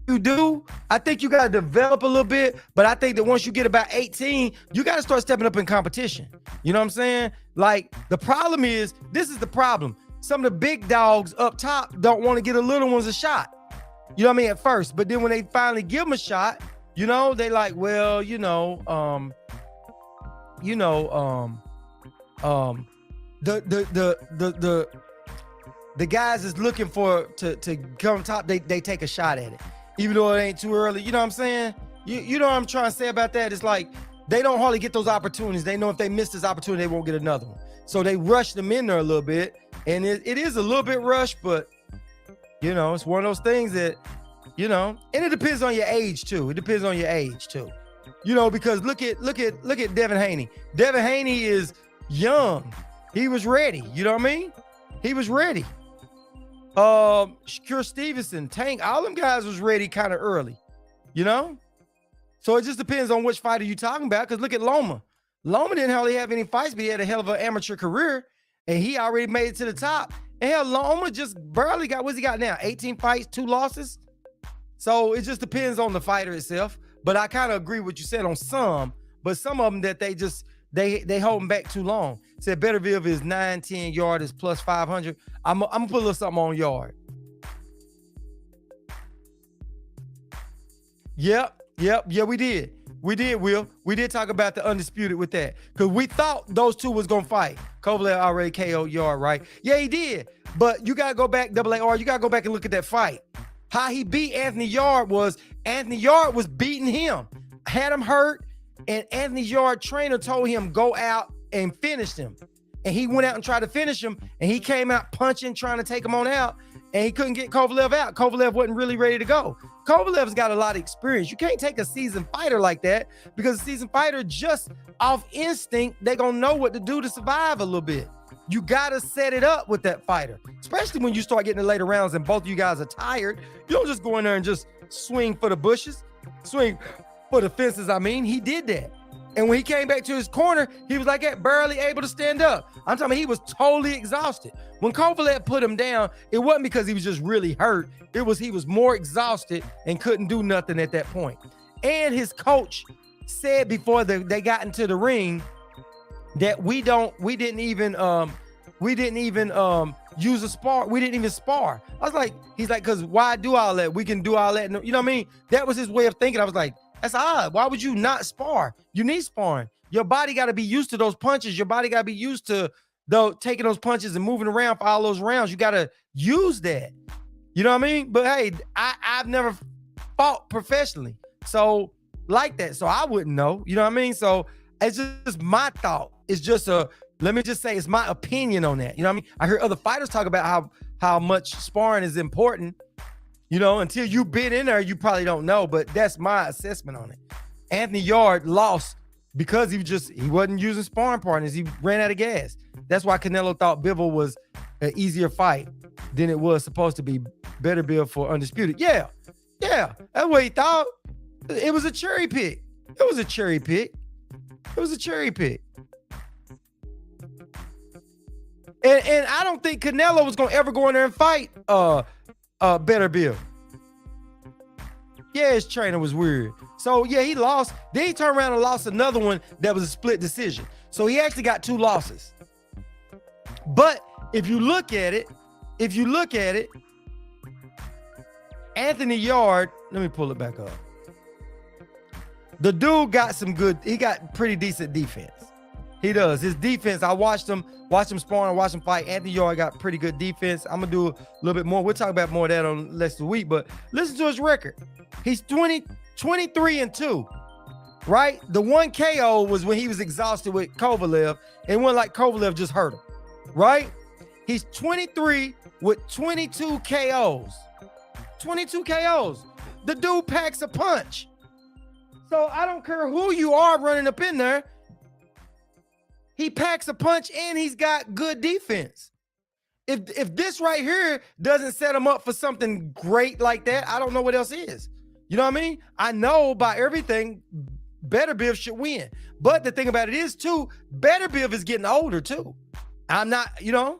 You do. I think you got to develop a little bit, but I think that once you get about 18, you got to start stepping up in competition. You know what I'm saying? Like, the problem is, this is the problem. Some of the big dogs up top don't want to get the little ones a shot. You know what I mean? At first, but then when they finally give them a shot, you know, they like, well, the guys is looking to come top, they take a shot at it, even though it ain't too early. You know what I'm saying? You know what I'm trying to say about that? It's like they don't hardly get those opportunities. They know if they miss this opportunity, they won't get another one. So they rush them in there a little bit, and it is a little bit rushed, but you know, it's one of those things that, you know, and it depends on your age too. You know, because look at Devin Haney. Devin Haney is young. He was ready. You know what I mean? He was ready. Shakur Stevenson, Tank, all them guys was ready kind of early, you know? So it just depends on which fighter you talking about. Because look at Loma. Loma didn't hardly have any fights, but he had a hell of an amateur career, and he already made it to the top. And hell, Loma just barely got, what's he got now? 18 fights, 2 losses. So it just depends on the fighter itself. But I kind of agree with what you said on some, but some of them that they hold them back too long. Said Betterville is 9-10 Yard is plus 500. I'm gonna put a little something on Yard. Yep, we did, Will. We did talk about the Undisputed with that, because we thought those 2 was gonna fight. Kovalev already KO'd Yard, right? Yeah, he did. But you gotta go back, AAR, you gotta go back and look at that fight. How he beat Anthony Yard was beating him, had him hurt, and Anthony Yard trainer told him go out and finish him. And he went out and tried to finish him, and he came out punching, trying to take him on out. and he couldn't get Kovalev out. Kovalev wasn't really ready to go. Kovalev's got a lot of experience. You can't take a seasoned fighter like that, because a seasoned fighter, just off instinct, they're going to know what to do to survive a little bit. You got to set it up with that fighter, especially when you start getting to later rounds and both of you guys are tired. You don't just go in there and just swing for the bushes, swing for the fences. I mean, he did that. And when he came back to his corner, he was like that, barely able to stand up. I'm talking about he was totally exhausted. When Kovalev put him down, it wasn't because he was just really hurt. It was he was more exhausted and couldn't do nothing at that point. And his coach said before they got into the ring that we didn't even use a spar. We didn't even spar. I was like, he's like, because why do all that? We can do all that. You know what I mean? That was his way of thinking. I was like, that's odd. Why would you not spar? You need sparring. Your body got to be used to those punches. Your body got to be used to taking those punches and moving around for all those rounds. You got to use that. You know what I mean? But hey, I've never fought professionally, so like that. So I wouldn't know. You know what I mean? So it's just my thought. It's just let me just say, it's my opinion on that. You know what I mean? I hear other fighters talk about how much sparring is important. You know, until you've been in there, you probably don't know, but that's my assessment on it. Anthony Yarde lost because he wasn't using sparring partners. He ran out of gas. That's why Canelo thought Bivol was an easier fight than it was supposed to be. Better Bill for Undisputed. Yeah, that's what he thought. It was a cherry pick. It was a cherry pick. And I don't think Canelo was going to ever go in there and fight Better Bill. Yeah, his trainer was weird. So yeah, he lost. Then he turned around and lost another one that was a split decision. So he actually got 2 losses. But if you look at it, Anthony Yarde, let me pull it back up. The dude got he got pretty decent defense. He does. His defense, I watched him sparring, watch him fight. Anthony Yarde got pretty good defense. I'm going to do a little bit more. We'll talk about more of that on next week, but listen to his record. He's 23-2, right? The one KO was when he was exhausted with Kovalev, and one like Kovalev just hurt him, right? He's 23 with 22 KOs. 22 KOs. The dude packs a punch. So I don't care who you are running up in there. He packs a punch and he's got good defense. If this right here doesn't set him up for something great like that, I don't know what else is. You know what I mean? I know by everything, Better Biv should win. But the thing about it is too, Better Biv is getting older too. I'm not, you know.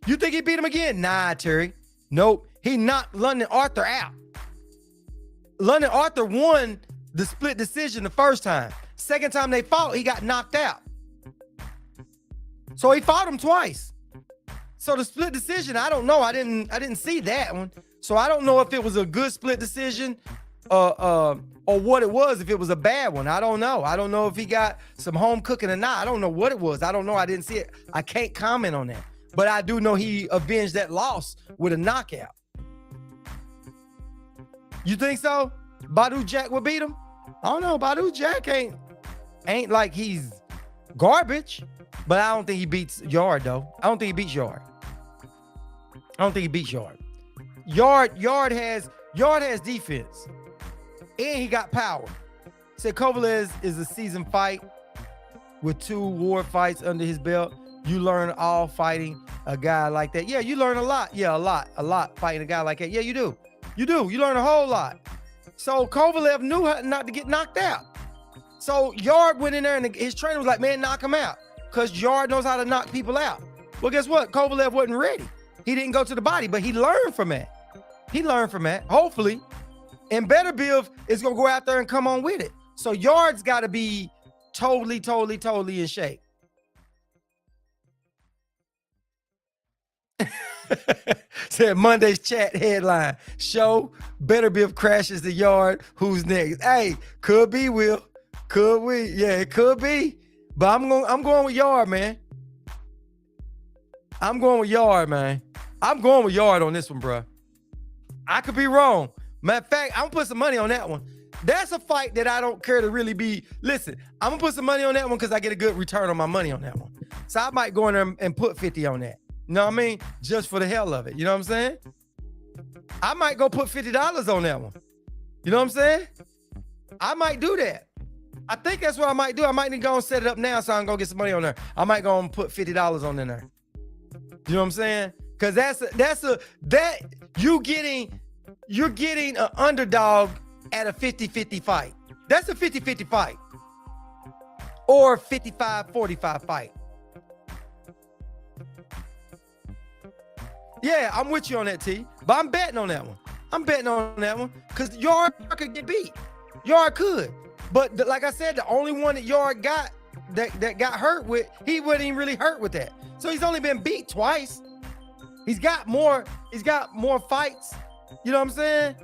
You think he beat him again? Nah, Terry. Nope. He knocked London Arthur out. London Arthur won the split decision the first time. Second time they fought, he got knocked out. So he fought him twice. So the split decision, I don't know. I didn't see that one. So I don't know if it was a good split decision or what it was, if it was a bad one. I don't know. I don't know if he got some home cooking or not. I don't know what it was. I don't know. I didn't see it. I can't comment on that. But I do know he avenged that loss with a knockout. You think so? Badou Jack will beat him? I don't know. Badou Jack ain't like he's garbage, but I don't think he beats Yarde though. I don't think he beats Yarde. Yarde has defense, and he got power. Said Kovalev is a seasoned fight with 2 war fights under his belt. You learn all fighting a guy like that. Yeah, you learn a lot. Yeah, a lot fighting a guy like that. Yeah, you do. You learn a whole lot. So Kovalev knew how not to get knocked out. So Yarde went in there and his trainer was like, man, knock him out. Because Yarde knows how to knock people out. Well, guess what? Kovalev wasn't ready. He didn't go to the body, but he learned from that. Hopefully. And Better Biv is going to go out there and come on with it. So Yarde's got to be totally in shape. Said Monday's chat headline: show Better Biv crashes the Yarde. Who's next? Hey, could be Will. Could we? Yeah, it could be. But I'm going with Yarde, man. I'm going with Yarde on this one, bro. I could be wrong. Matter of fact, I'm gonna put some money on that one. That's a fight that I don't care to really be. Listen, I'm gonna put some money on that one because I get a good return on my money on that one. So I might go in there and put 50 on that. You know what I mean? Just for the hell of it. You know what I'm saying? I might go put $50 on that one. You know what I'm saying? I might do that. I think that's what I might do. I might need to go and set it up now so I can go get some money on there. I might go and put $50 on in there. You know what I'm saying? Because you're getting an underdog at a 50-50 fight. That's a 50-50 fight. Or 55-45 fight. Yeah, I'm with you on that, T. But I'm betting on that one. I'm betting on that one because Yard could get beat. Yard could. But like I said, the only one that Yard got that got hurt with, he wasn't even really hurt with that. So he's only been beat twice. He's got more fights. You know what I'm saying?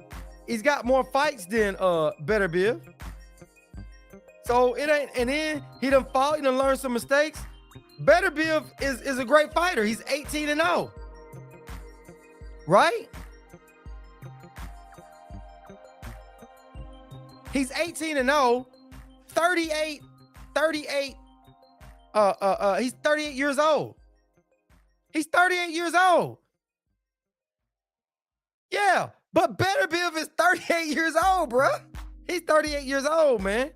He's got more fights than Better Biv. So it ain't, and then he done fought, he done learned some mistakes. Better Biv is a great fighter. He's 18-0. Right? He's 18-0, 38. He's 38 years old. He's 38 years old. Yeah, but Better Biv is 38 years old, bro. He's 38 years old, man.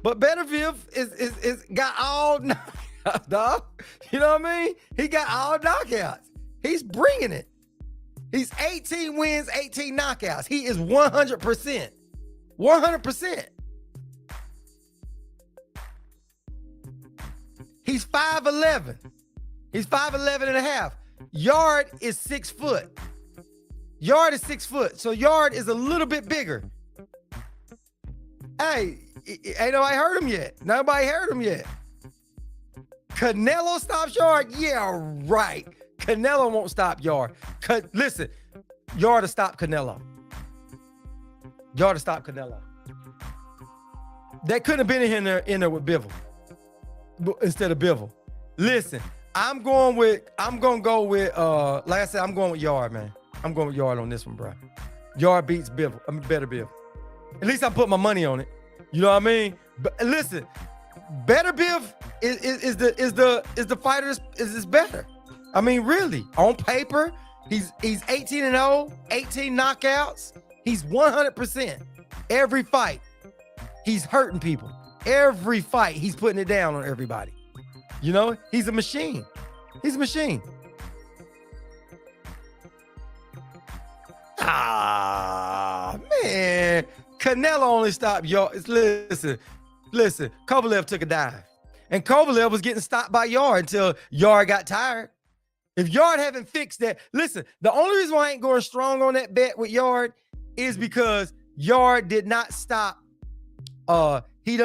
But Better Biv is got all knockouts, dog. You know what I mean? He got all knockouts. He's bringing it. He's 18 wins, 18 knockouts. He is 100%. 100%. He's 5'11". He's 5'11 and a half. Yard is 6 foot. Yard is 6 foot. So Yard is a little bit bigger. Hey, ain't nobody heard him yet. Nobody heard him yet. Canelo stops Yard? Yeah, right. Canelo won't stop Yard. Listen, Yard to stop Canelo. Yard to stop Canelo. That couldn't have been in there with Bivol instead of Bivol. Listen, I'm gonna go with like I said, I'm going with Yard, man. I'm going with Yard on this one, bro. Yard beats Bivol. I mean, Better Biv. At least I put my money on it. You know what I mean? But listen, Better Biv is the fighter is better. I mean, really, on paper, he's 18-0, 18 knockouts. He's 100%. Every fight, he's hurting people. Every fight, he's putting it down on everybody. You know, he's a machine. He's a machine. Ah, man. Canelo only stopped Yard. Listen. Kovalev took a dive. And Kovalev was getting stopped by Yard until Yard got tired. If Yard haven't fixed that, listen, the only reason why I ain't going strong on that bet with Yard is because Yard did not stop. He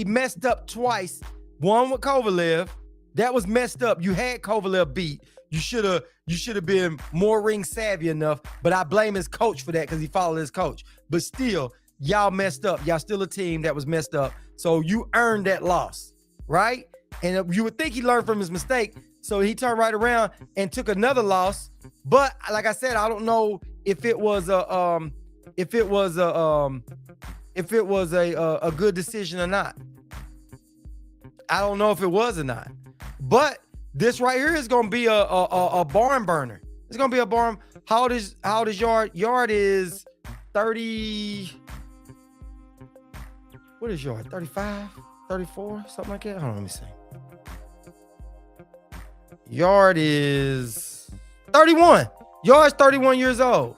messed up twice. One with Kovalev. That was messed up. You had Kovalev beat. You should have been more ring savvy enough, but I blame his coach for that because he followed his coach. But still, y'all messed up. Y'all still a team that was messed up. So you earned that loss, right? And you would think he learned from his mistake. So he turned right around and took another loss. But like I said, I don't know if it was a good decision or not. I don't know if it was or not. But this right here is gonna be a barn burner. It's gonna be a barn. How old is Yard? Yard is 30. What is Yard? 35, 34, something like that. Hold on, let me see. Yard is 31. Yard's 31 years old.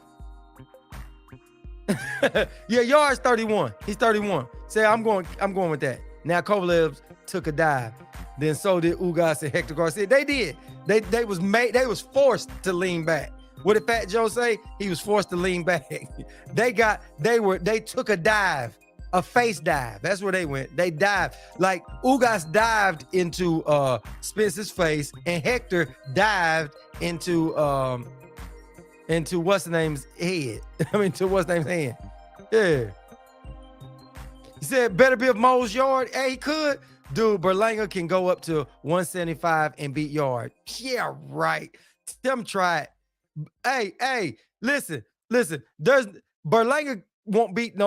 Yeah, Yard's 31. He's 31. Say I'm going with that. Now Kovalev took a dive. Then so did Ugas and Hector Garcia. They did. They was forced to lean back. What did Fat Joe say? He was forced to lean back. They took a dive, a face dive. That's where they went. They dived. Like Ugas dived into Spence's face, and Hector dived into what's the name's head. I mean, to what's the name's hand. Yeah. He said Better Biv Mo's Yard. Hey, he could. Dude, Berlanga can go up to 175 and beat Yard. Yeah, right. Tell him try it. Hey, listen. There's Berlanga won't beat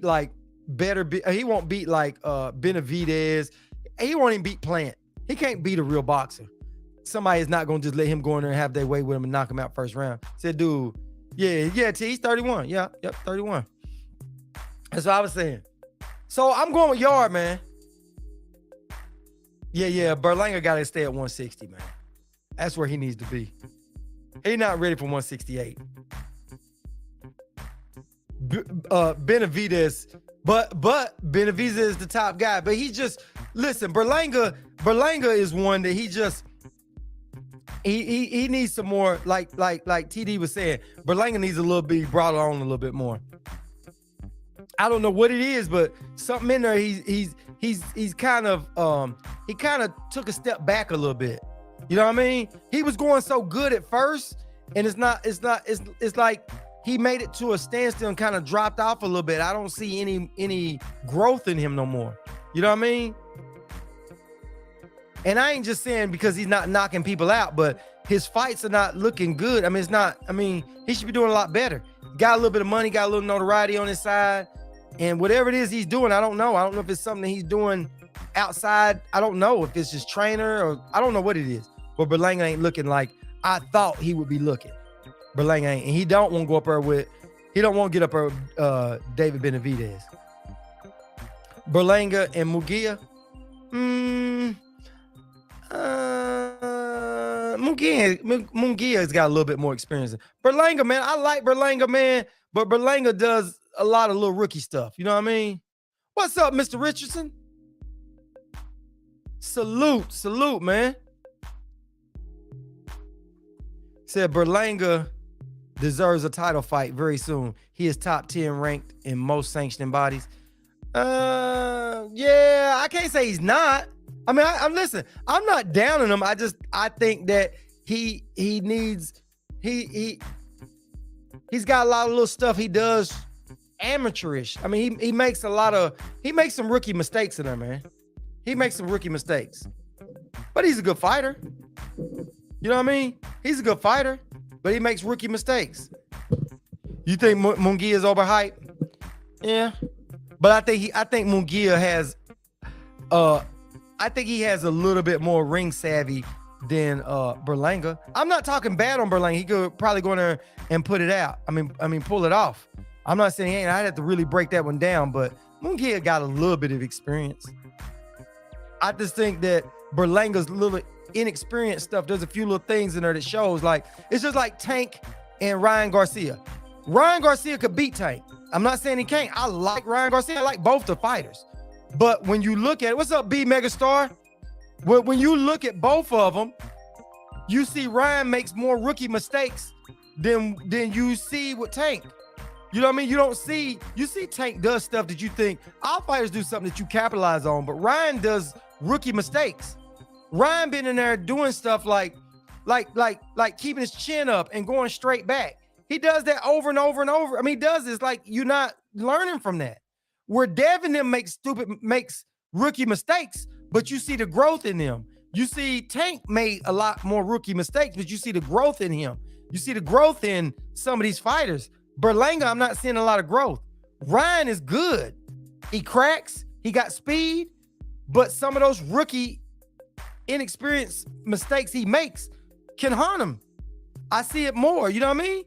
like Better. He won't beat like Benavidez. he won't even beat Plant. He can't beat a real boxer. Somebody is not gonna just let him go in there and have their way with him and knock him out first round. Said, dude, yeah, T, he's 31. Yep, 31. That's what I was saying. So I'm going with Yard, man. Yeah, Berlanga got to stay at 160, man. That's where he needs to be. He's not ready for 168. Benavidez, but Benavidez is the top guy. But he just, listen, Berlanga is one that he just, he needs some more, like TD was saying, Berlanga needs a little bit brought on a little bit more. I don't know what it is, but something in there, he's kind of he kind of took a step back a little bit. You know what I mean? He was going so good at first, and it's like he made it to a standstill and kind of dropped off a little bit. I don't see any growth in him no more. You know what I mean? And I ain't just saying because he's not knocking people out, but his fights are not looking good. I mean, he should be doing a lot better. Got a little bit of money, got a little notoriety on his side. And whatever it is he's doing, I don't know. I don't know if it's something that he's doing outside. I don't know if it's his trainer or I don't know what it is. But Berlanga ain't looking like I thought he would be looking. Berlanga ain't. And he don't want to go up there he don't want to get up there with David Benavidez. Berlanga and Munguia. Munguia's got a little bit more experience. Berlanga, man, I like Berlanga, man, but Berlanga does a lot of little rookie stuff. You know what I mean? What's up, Mr. Richardson? Salute, man. Said Berlanga deserves a title fight very soon. He is top 10 ranked in most sanctioning bodies. Yeah, I can't say he's not. I mean, I'm listen, I'm not down on him. I think that he's got a lot of little stuff he does amateurish. I mean, he makes some rookie mistakes in there, man. He makes some rookie mistakes. But he's a good fighter. You know what I mean? He's a good fighter, but he makes rookie mistakes. You think Munguia is overhyped? Yeah. But I think Munguia has I think he has a little bit more ring savvy than Berlanga. I'm not talking bad on Berlanga. He could probably go in there and put it out. I mean, pull it off. I'm not saying he ain't. I'd have to really break that one down, but Munguia got a little bit of experience. I just think that Berlanga's little inexperienced stuff, there's a few little things in there that shows, like, it's just like Tank and Ryan Garcia. Ryan Garcia could beat Tank. I'm not saying he can't. I like Ryan Garcia. I like both the fighters. But when you look at it, what's up, B Megastar? When you look at both of them, you see Ryan makes more rookie mistakes than you see with Tank. You know what I mean? You see Tank does stuff that you think our fighters do something that you capitalize on, but Ryan does rookie mistakes. Ryan been in there doing stuff like keeping his chin up and going straight back. He does that over and over and over. I mean, he does this like you're not learning from that. Where Devin them makes rookie mistakes, but you see the growth in them. You see Tank made a lot more rookie mistakes, but you see the growth in him. You see the growth in some of these fighters. Berlanga, I'm not seeing a lot of growth. Ryan is good. He cracks. He got speed, but some of those rookie inexperienced mistakes he makes can haunt him. I see it more. You know what I mean?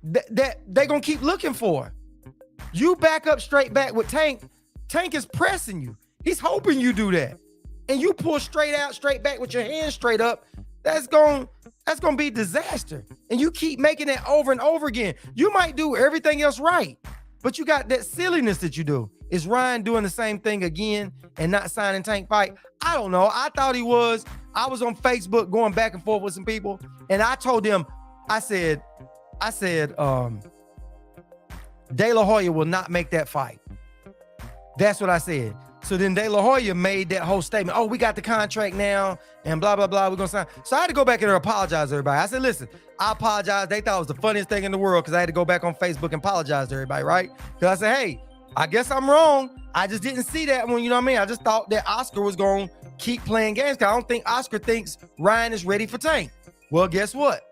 That they're going to keep looking for. You back up straight back with Tank. Tank is pressing you. He's hoping you do that. And you pull straight out, straight back with your hands straight up. That's going to be disaster. And you keep making that over and over again. You might do everything else right, but you got that silliness that you do. Is Ryan doing the same thing again and not signing Tank fight? I don't know. I thought he was. I was on Facebook going back and forth with some people, and I told them, I said, De La Hoya will not make that fight. That's what I said. So then De La Hoya made that whole statement. Oh, we got the contract now and blah, blah, blah. We're going to sign. So I had to go back in there and apologize to everybody. I said, listen, I apologize. They thought it was the funniest thing in the world because I had to go back on Facebook and apologize to everybody, right? Because I said, hey, I guess I'm wrong. I just didn't see that one. You know what I mean? I just thought that Oscar was going to keep playing games because I don't think Oscar thinks Ryan is ready for Tank. Well, guess what?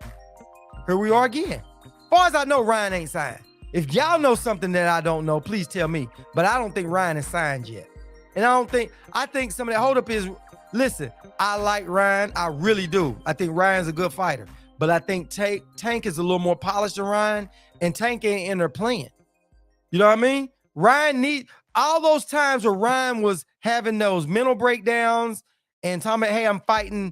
Here we are again. As far as I know, Ryan ain't signed. If y'all know something that I don't know, please tell me. But I don't think Ryan is signed yet. And I think some of that holdup is, listen, I like Ryan. I really do. I think Ryan's a good fighter. But I think Tank is a little more polished than Ryan, and Tank ain't in there playing. You know what I mean? Ryan need all those times where Ryan was having those mental breakdowns and talking about, hey, I'm fighting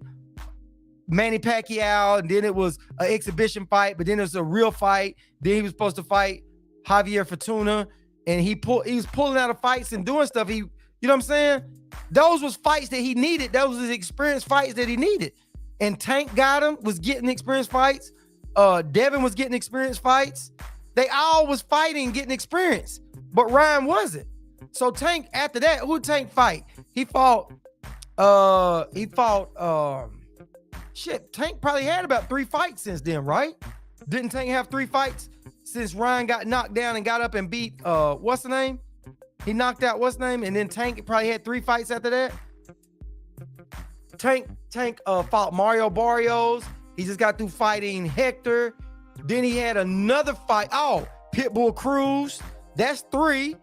Manny Pacquiao, and then it was an exhibition fight, but then it was a real fight. Then he was supposed to fight Javier Fortuna, and he was pulling out of fights and doing stuff. You know what I'm saying? Those was fights that he needed. Those was experienced fights that he needed. And Tank got him, was getting experienced fights. Devin was getting experienced fights. They all was fighting, getting experience, but Ryan wasn't. So Tank, after that, who Tank fight? He fought, Tank probably had about 3 fights since then, right? Didn't Tank have 3 fights since Ryan got knocked down and got up and beat, what's the name? He knocked out what's the name? And then Tank probably had 3 fights after that. Tank fought Mario Barrios. He just got through fighting Hector. Then he had another fight. Oh, Pitbull Cruz. That's 3.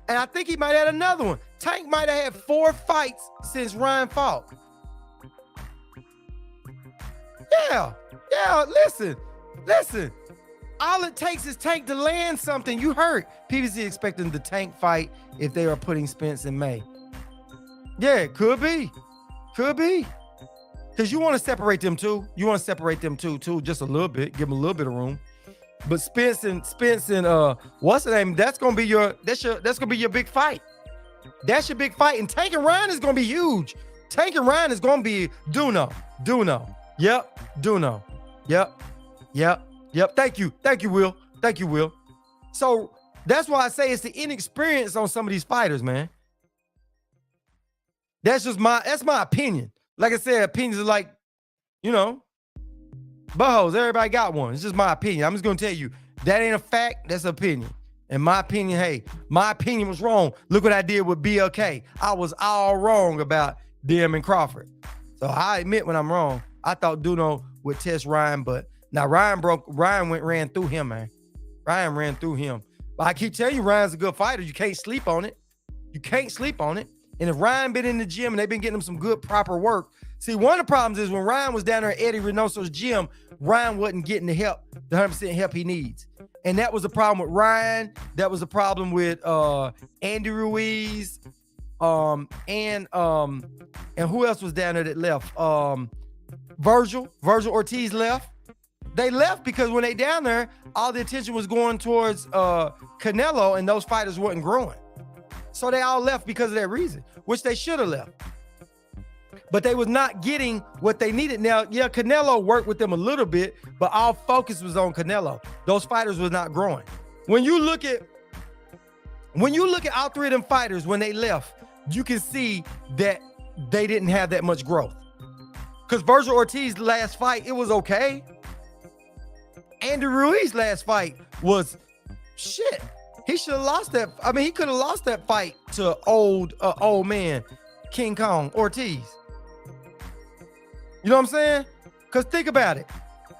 And I think he might have had another one. Tank might have had 4 fights since Ryan fought. Yeah, listen. All it takes is Tank to land something. You heard PBC expecting the Tank fight if they are putting Spence in May. Yeah, could be. Because you want to separate them too. Too, just a little bit. Give them a little bit of room. But Spence and what's the name? That's gonna be your big fight. That's your big fight. And Tank and Ryan is gonna be huge. Tank and Ryan is gonna be Duno. Yep, Duno. Yep. Thank you, Will. So that's why I say it's the inexperience on some of these fighters, man. That's my opinion. Like I said, opinions are like, buttholes. Everybody got one. It's just my opinion. I'm just gonna tell you that ain't a fact. That's an opinion. And my opinion, hey, my opinion was wrong. Look what I did with BLK. I was all wrong about them and Crawford. So I admit when I'm wrong. I thought Duno would test Ryan, but now Ryan ran through him, man. Ryan ran through him. But I keep telling you, Ryan's a good fighter. You can't sleep on it. And if Ryan been in the gym and they've been getting him some good, proper work. See, one of the problems is when Ryan was down there at Eddie Reynoso's gym, Ryan wasn't getting the 100% help he needs. And that was a problem with Ryan. That was a problem with Andy Ruiz. And who else was down there that left? Virgil Ortiz left. They left because when they down there, all the attention was going towards Canelo, and those fighters wasn't growing. So they all left because of that reason, which they should have left. But they was not getting what they needed. Now, yeah, Canelo worked with them a little bit, but all focus was on Canelo. Those fighters was not growing. When you look at all 3 of them fighters when they left, you can see that they didn't have that much growth. Because Virgil Ortiz's last fight, it was okay. Andy Ruiz's last fight was shit. He should have lost that. I mean, he could have lost that fight to old man King Kong Ortiz. You know what I'm saying? Because think about it.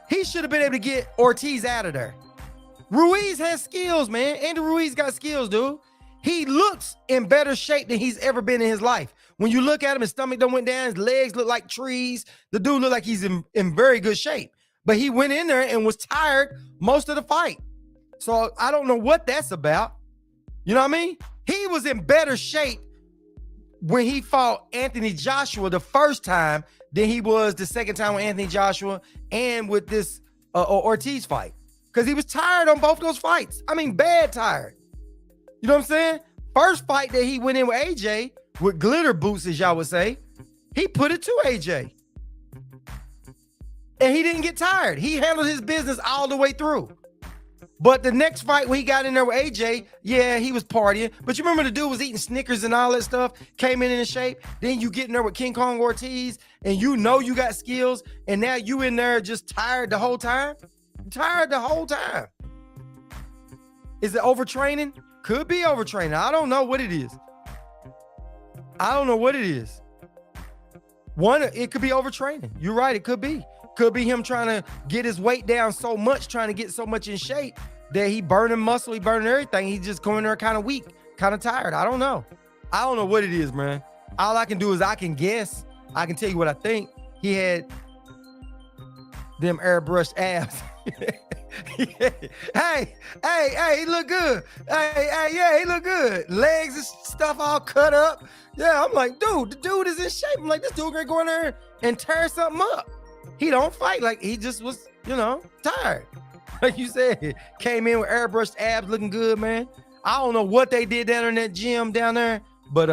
He should have been able to get Ortiz out of there. Ruiz has skills, man. Andy Ruiz got skills, dude. He looks in better shape than he's ever been in his life. When you look at him, his stomach done went down, his legs look like trees. The dude looked like he's in very good shape. But he went in there and was tired most of the fight. So I don't know what that's about. You know what I mean? He was in better shape when he fought Anthony Joshua the first time than he was the second time with Anthony Joshua and with this Ortiz fight. Because he was tired on both those fights. I mean, bad tired. You know what I'm saying? First fight that he went in with AJ, with glitter boots, as y'all would say, he put it to AJ. And he didn't get tired. He handled his business all the way through. But the next fight when he got in there with AJ, yeah, he was partying. But you remember the dude was eating Snickers and all that stuff, came in shape. Then you get in there with King Kong Ortiz, and you know you got skills, and now you in there just tired the whole time? Tired the whole time. Is it overtraining? Could be overtraining. I don't know what it is. One, it could be overtraining. You're right, it could be. Could be him trying to get his weight down so much, trying to get so much in shape that he burning muscle, he burning everything. He's just going there kind of weak, kind of tired. I don't know. I don't know what it is, man. All I can do is I can guess. I can tell you what I think. He had them airbrushed abs. Hey, he look good. Hey, yeah, he look good. Legs and stuff all cut up. Yeah, I'm like, dude, the dude is in shape. I'm like, this dude gonna go in there and tear something up. He don't fight. Like, he just was, tired. Like you said, came in with airbrushed abs looking good, man. I don't know what they did down in that gym down there, but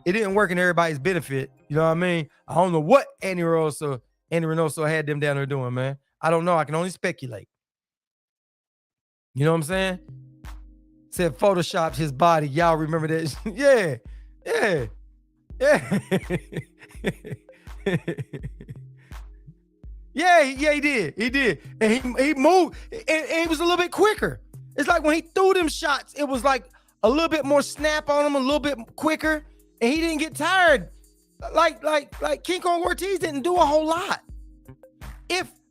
it didn't work in everybody's benefit. You know what I mean? I don't know what Andy Reynoso had them down there doing, man. I don't know. I can only speculate. You know what I'm saying? Said photoshopped his body. Y'all remember that? Yeah. Yeah, he did. He did. And he moved, and he was a little bit quicker. It's like when he threw them shots, it was like a little bit more snap on him, a little bit quicker, and he didn't get tired. Like King Kong Ortiz didn't do a whole lot.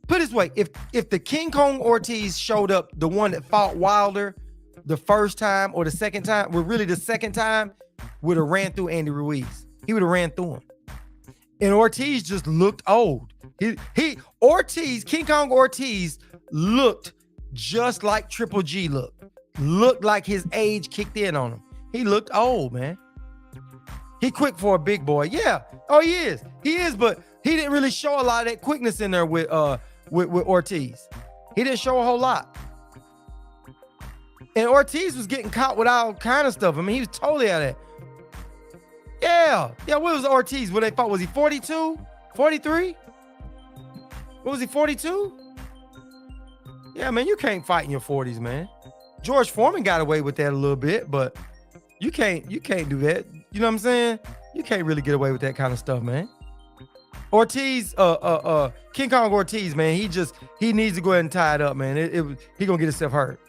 Put it this way, if the King Kong Ortiz showed up, the one that fought Wilder the first time or the second time, well, really the second time, would have ran through Andy Ruiz. He would have ran through him. And Ortiz just looked old. King Kong Ortiz looked just like Triple G looked like his age kicked in on him. He looked old, man. He quick for a big boy. Yeah. Oh, he is, but he didn't really show a lot of that quickness in there with Ortiz. He didn't show a whole lot. And Ortiz was getting caught with all kind of stuff. I mean, he was totally out of it. Yeah. What was Ortiz when they fought? Was he 42? 43? What was he, 42? Yeah, man, you can't fight in your 40s, man. George Foreman got away with that a little bit, but you can't do that. You know what I'm saying? You can't really get away with that kind of stuff, man. Ortiz, King Kong Ortiz, man, he needs to go ahead and tie it up, man. He gonna get himself hurt.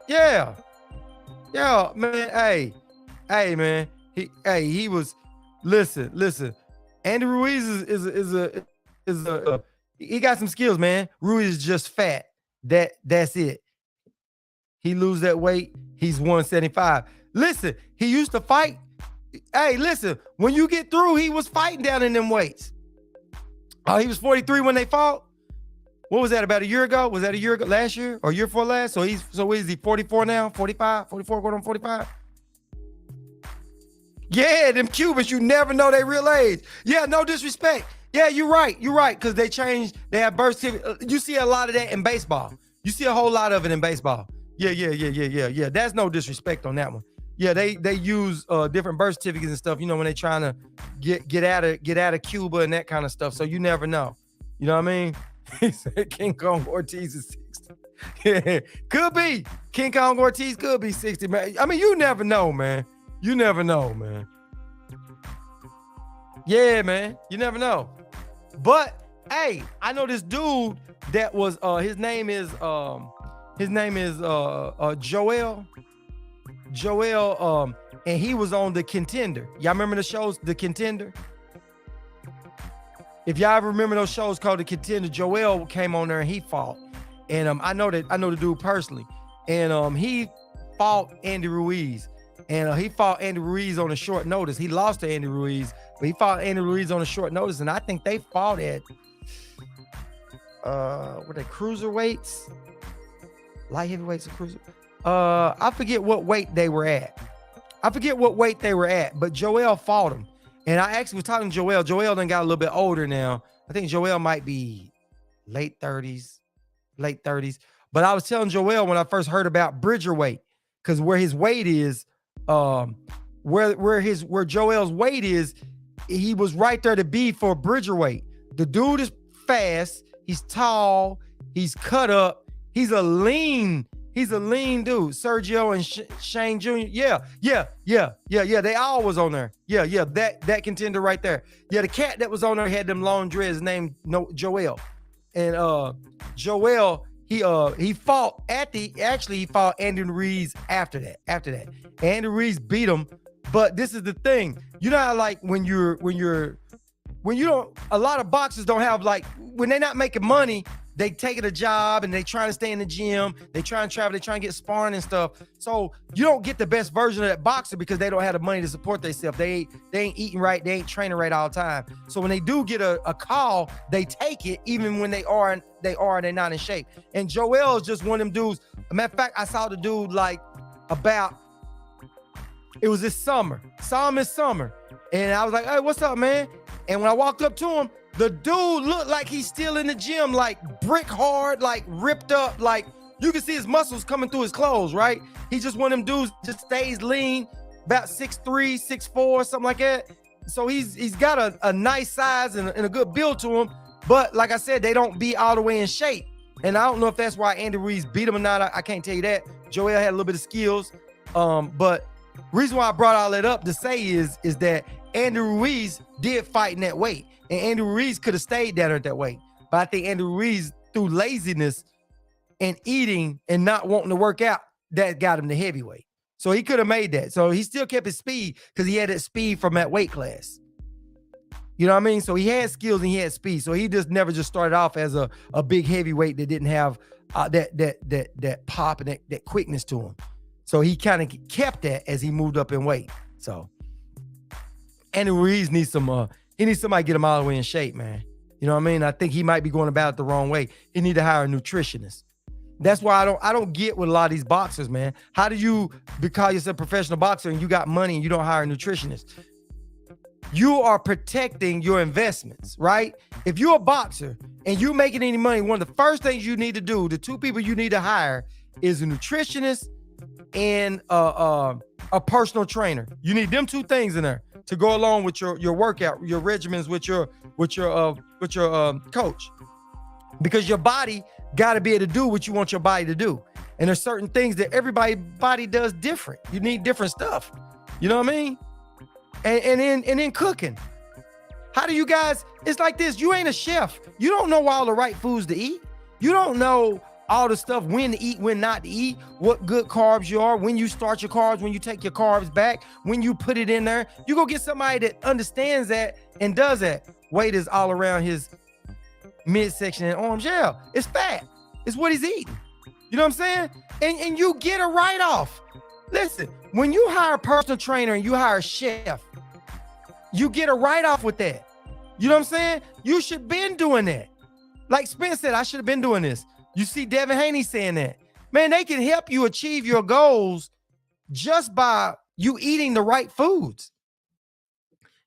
Yeah, man. Hey, man. He was. Listen. Andy Ruiz is a he got some skills, man. Ruiz is just fat. That's it. He lose that weight. He's 175. Listen, he used to fight. Hey, listen, when you get through, he was fighting down in them weights. He was 43 when they fought. What was that, about a year ago? Was that a year ago, last year or year before last? So what is he, 44 now? 45, 44 going on 45? Yeah, them Cubans, you never know their real age. Yeah, no disrespect. Yeah, you're right. Because they have birth certificate. You see a lot of that in baseball. You see a whole lot of it in baseball. Yeah. That's no disrespect on that one. Yeah, they use different birth certificates and stuff, when they're trying to get out of Cuba and that kind of stuff. So you never know. You know what I mean? He said King Kong Ortiz is 60. Yeah, could be. King Kong Ortiz could be 60, man. I mean, you never know, man. You never know, man. Yeah, man. You never know. But hey, I know this dude that was his name is Joel. And he was on The Contender. Y'all remember the shows The Contender? If y'all ever remember those shows called The Contender, Joel came on there and he fought. And I know the dude personally. And he fought Andy Ruiz. And he fought Andy Ruiz on a short notice. He lost to Andy Ruiz, but he fought Andy Ruiz on a short notice. And I think they fought at were they cruiserweights? Light heavyweights or cruiser? I forget what weight they were at. But Joel fought him. And I actually was talking to Joel. Joel done got a little bit older now. I think Joel might be late 30s. But I was telling Joel when I first heard about Bridger weight, because where his weight is, where Joel's weight is, he was right there to be for Bridger weight. The dude is fast. He's tall. He's cut up. He's a lean dude. Sergio and Shane Jr. Yeah. They all was on there. Yeah. That contender right there. Yeah, the cat that was on there had them long dreads named Joel. And Joel, he fought he fought Andy Ruiz after that. Andy Ruiz beat him. But this is the thing. You know how like when you don't, a lot of boxers don't have, like, when they're not making money, they taking a job and they trying to stay in the gym. They trying to travel. They trying to get sparring and stuff. So you don't get the best version of that boxer because they don't have the money to support themselves. They ain't eating right. They ain't training right all the time. So when they do get a call, they take it even when they're not in shape. And Joel is just one of them dudes. As a matter of fact, I saw the dude like it was this summer. Saw him this summer. And I was like, hey, what's up, man? And when I walked up to him, the dude looked like he's still in the gym, like brick hard, like ripped up, like you can see his muscles coming through his clothes, right? He's just one of them dudes just stays lean, about 6'3", 6'4", something like that. So he's got a nice size and a good build to him. But like I said, they don't be all the way in shape. And I don't know if that's why Andy Ruiz beat him or not. I can't tell you that. Joel had a little bit of skills. But reason why I brought all that up to say is that Andy Ruiz did fight in that weight. And Andy Ruiz could have stayed down at that weight. But I think Andy Ruiz, through laziness and eating and not wanting to work out, that got him the heavyweight. So he could have made that. So he still kept his speed because he had that speed from that weight class. You know what I mean? So he had skills and he had speed. So he just never just started off as a big heavyweight that didn't have that pop and that quickness to him. So he kind of kept that as he moved up in weight. So Andy Ruiz needs somebody to get him all the way in shape, man. You know what I mean? I think he might be going about it the wrong way. He need to hire a nutritionist. That's why I don't get with a lot of these boxers, man. How do you call yourself a professional boxer and you got money and you don't hire a nutritionist? You are protecting your investments, right? If you're a boxer and you're making any money, one of the first things you need to do, the two people you need to hire is a nutritionist and a personal trainer. You need them two things in there to go along with your workout, your regimens with your coach, because your body got to be able to do what you want your body to do. And there's certain things that everybody's body does different. You need different stuff. You know what I mean? And then cooking. How do you guys, it's like this, you ain't a chef. You don't know all the right foods to eat. You don't know all the stuff, when to eat, when not to eat, what good carbs you are, when you start your carbs, when you take your carbs back, when you put it in there. You go get somebody that understands that and does that. Weight is all around his midsection and arms. Yeah, it's fat. It's what he's eating. You know what I'm saying? And you get a write-off. Listen, when you hire a personal trainer and you hire a chef, you get a write-off with that. You know what I'm saying? You should been doing that. Like Spence said, I should have been doing this. You see Devin Haney saying that. Man, they can help you achieve your goals just by you eating the right foods.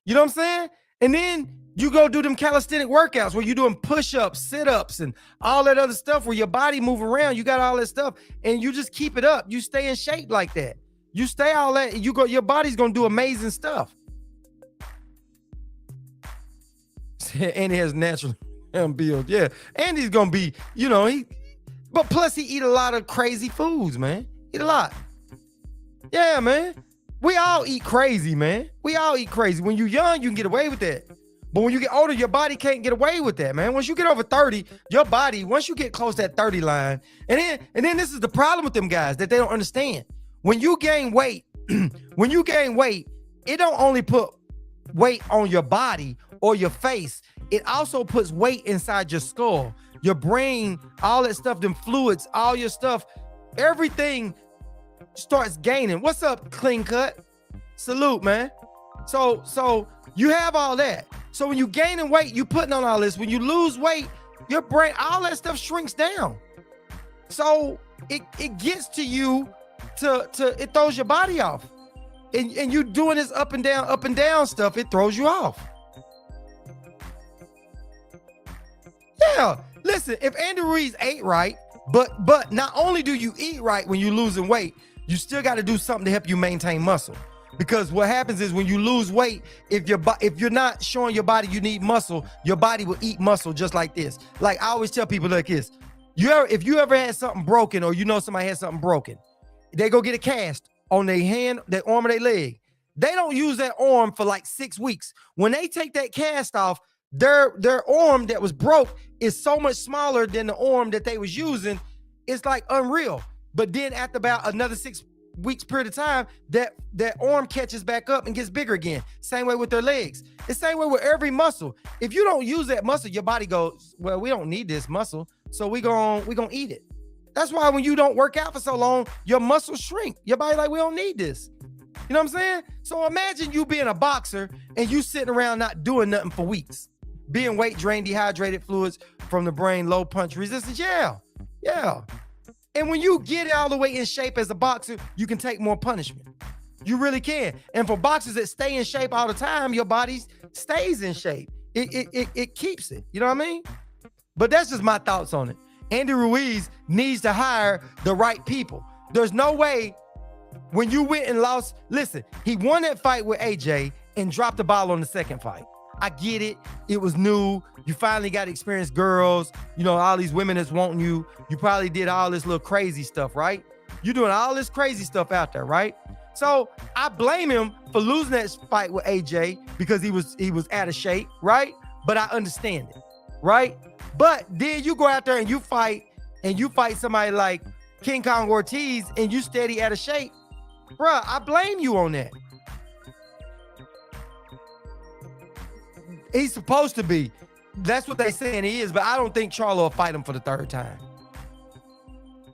You know what I'm saying? And then you go do them calisthenic workouts where you're doing push-ups, sit-ups, and all that other stuff where your body move around. You got all that stuff, and you just keep it up. You stay in shape like that. You stay all that, and your body's gonna do amazing stuff. Andy has natural build. Yeah, Andy's gonna be, but plus he eat a lot of crazy foods, man. Eat a lot. Yeah, man. We all eat crazy, man. We all eat crazy. When you're young, you can get away with that. But when you get older, your body can't get away with that, man. Once you get over 30, your body, once you get close to that 30 line, and then this is the problem with them guys that they don't understand. When you gain weight, it don't only put weight on your body or your face. It also puts weight inside your skull, your brain, all that stuff, them fluids, all your stuff, everything starts gaining. What's up, Clean Cut? Salute, man. So you have all that. So when you gaining weight, you putting on all this. When you lose weight, your brain, all that stuff shrinks down. So it gets to you it throws your body off. And you doing this up and down stuff, it throws you off. Yeah, listen, if Andy Ruiz ate right, but not only do you eat right when you're losing weight, you still got to do something to help you maintain muscle. Because what happens is when you lose weight, if you're not showing your body you need muscle, your body will eat muscle just like this. Like I always tell people like this, if you ever had something broken or somebody had something broken, they go get a cast on their hand, their arm, or their leg. They don't use that arm for like 6 weeks. When they take that cast off, their arm that was broke is so much smaller than the arm that they was using. It's like unreal. But then after about another 6 weeks period of time, that arm catches back up and gets bigger again. Same way with their legs. The same way with every muscle. If you don't use that muscle, your body goes, well, we don't need this muscle. So we gonna eat it. That's why when you don't work out for so long, your muscles shrink. Your body like, we don't need this. You know what I'm saying? So imagine you being a boxer and you sitting around not doing nothing for weeks. Being weight drained, dehydrated fluids from the brain, low punch resistance. Yeah. And when you get all the way in shape as a boxer, you can take more punishment. You really can. And for boxers that stay in shape all the time, your body stays in shape. It keeps it. You know what I mean? But that's just my thoughts on it. Andy Ruiz needs to hire the right people. There's no way when you went and lost, listen, he won that fight with AJ and dropped the ball on the second fight. I get it. It was new. You finally got experienced girls, you know, all these women that's wanting you. You probably did all this little crazy stuff, right? You're doing all this crazy stuff out there, right? So I blame him for losing that fight with AJ because he was out of shape, right? But I understand it, right? But then you go out there and you fight somebody like King Kong Ortiz and you steady out of shape. Bruh, I blame you on that. He's supposed to be. That's what they saying he is, but I don't think Charlo will fight him for the third time.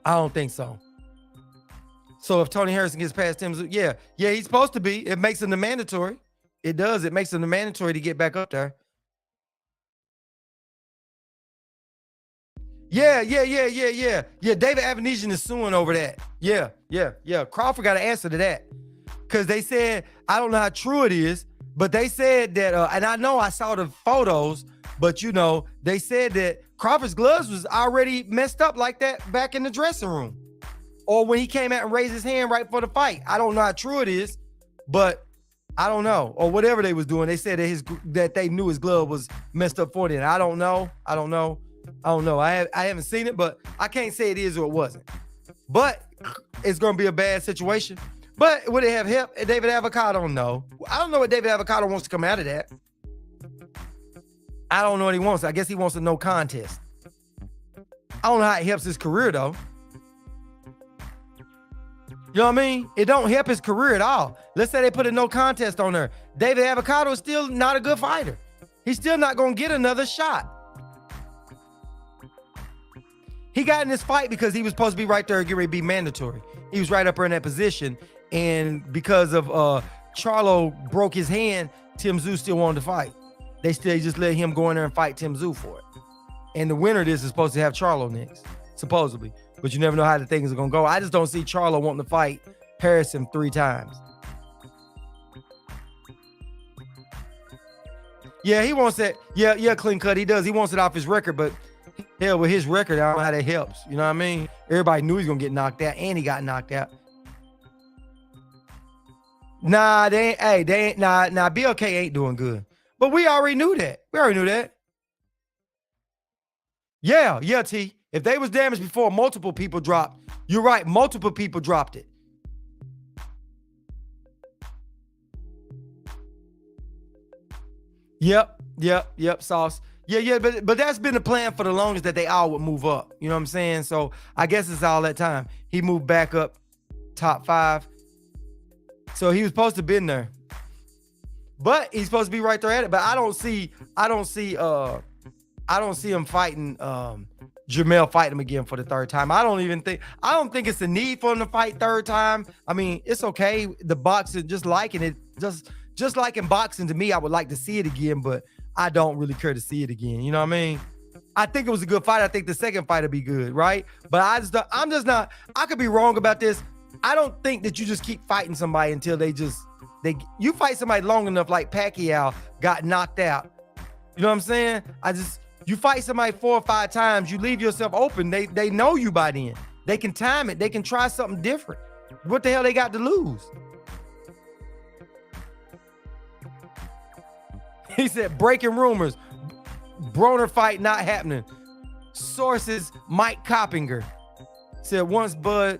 I don't think so. So if Tony Harrison gets past him, yeah, he's supposed to be. It makes him the mandatory. It does. It makes him the mandatory to get back up there. Yeah. David Avenesian is suing over that. Yeah. Crawford got an answer to that. Because they said, I don't know how true it is, but they said that, and I know I saw the photos, but you know, they said that Crawford's gloves was already messed up like that back in the dressing room. Or when he came out and raised his hand right for the fight. I don't know how true it is, but I don't know. Or whatever they was doing. They said that they knew his glove was messed up for them. I don't know. I haven't seen it, but I can't say it is or it wasn't. But it's going to be a bad situation. But would it have helped David Avocado? No. I don't know what David Avocado wants to come out of that. I don't know what he wants. I guess he wants a no contest. I don't know how it helps his career, though. You know what I mean? It don't help his career at all. Let's say they put a no contest on there. David Avocado is still not a good fighter. He's still not going to get another shot. He got in this fight because he was supposed to be right there and get ready to be mandatory. He was right up there in that position. And because of Charlo broke his hand, Tim Tszyu still wanted to fight. They just let him go in there and fight Tim Tszyu for it. And the winner of this is supposed to have Charlo next, supposedly. But you never know how the things are going to go. I just don't see Charlo wanting to fight Harrison 3 times. Yeah, he wants that. Yeah, clean cut. He does. He wants it off his record, but hell, with his record, I don't know how that helps. You know what I mean? Everybody knew he was going to get knocked out, and he got knocked out. Nah, BLK ain't doing good. But we already knew that. Yeah, T. If they was damaged before, multiple people dropped. You're right. Multiple people dropped it. Yep, Sauce. Yeah, but that's been the plan for the longest, that they all would move up. You know what I'm saying? So I guess it's all that time. He moved back up top 5. So he was supposed to have been there. But he's supposed to be right there at it. But I don't see him fighting Jamel fighting him again for the third time. I don't think it's a need for him to fight third time. I mean, it's okay. The boxing, just liking it, just like in boxing, to me, I would like to see it again, but I don't really care to see it again. You know what I mean? I think it was a good fight. I think the second fight will be good, right? But I could be wrong about this. I don't think that you just keep fighting somebody until you fight somebody long enough, like Pacquiao got knocked out. You know what I'm saying? You fight somebody 4 or 5 times, you leave yourself open. They know you by then. They can time it. They can try something different. What the hell they got to lose? He said, breaking rumors. Broner fight not happening. Sources, Mike Coppinger said once Bud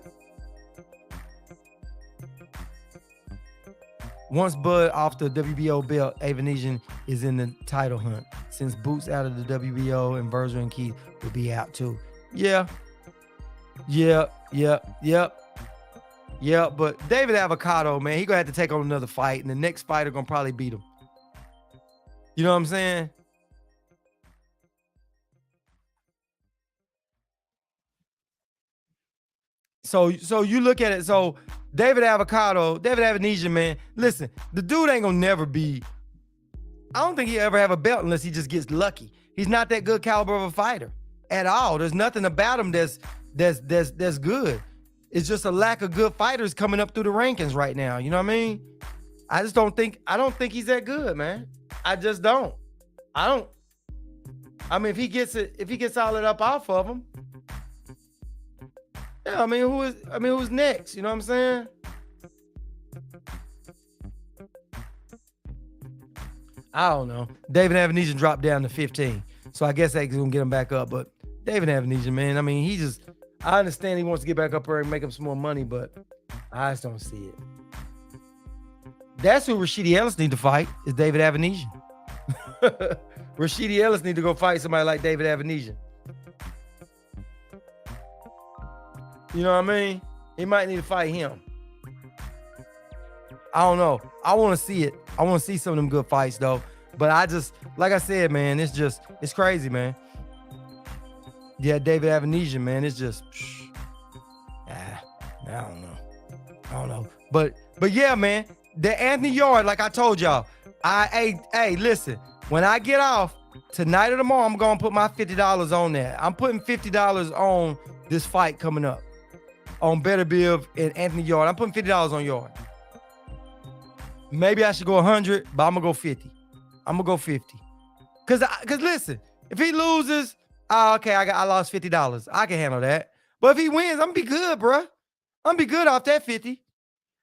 off the WBO belt, Avenesian is in the title hunt. Since Boots out of the WBO and Berger and Keith will be out too. Yeah. But David Avocado, man, he gonna have to take on another fight, and the next fighter gonna probably beat him. You know what I'm saying? So you look at it. So David Avenesian, man. Listen, the dude ain't gonna never be. I don't think he'll ever have a belt unless he just gets lucky. He's not that good caliber of a fighter at all. There's nothing about him that's good. It's just a lack of good fighters coming up through the rankings right now. You know what I mean? I don't think he's that good, man. I just don't. I mean, if he gets all it up off of him, yeah. I mean, who's next? You know what I'm saying? I don't know. David Avenesian dropped down to 15, so I guess that's gonna get him back up. But David Avenesian, man, I mean, I understand he wants to get back up there and make him some more money, but I just don't see it. That's who Rashidi Ellis need to fight, is David Avenesian. Rashidi Ellis need to go fight somebody like David Avenesian. You know what I mean? He might need to fight him. I don't know. I want to see it. I want to see some of them good fights, though. But I just, like I said, man, it's crazy, man. Yeah, David Avenesian, man, it's just, I don't know. But yeah, man, the Anthony Yard, like I told y'all, hey, listen, when I get off tonight or tomorrow, I'm gonna put my $50 on that. I'm putting $50 on this fight coming up on Beterbiev and Anthony Yard. I'm putting $50 on Yard. Maybe I should go 100, but I'm gonna go 50. I'm gonna go 50. Cause listen, if he loses, okay, I lost $50. I can handle that. But if he wins, I'm gonna be good, bro. I'm gonna be good off that 50.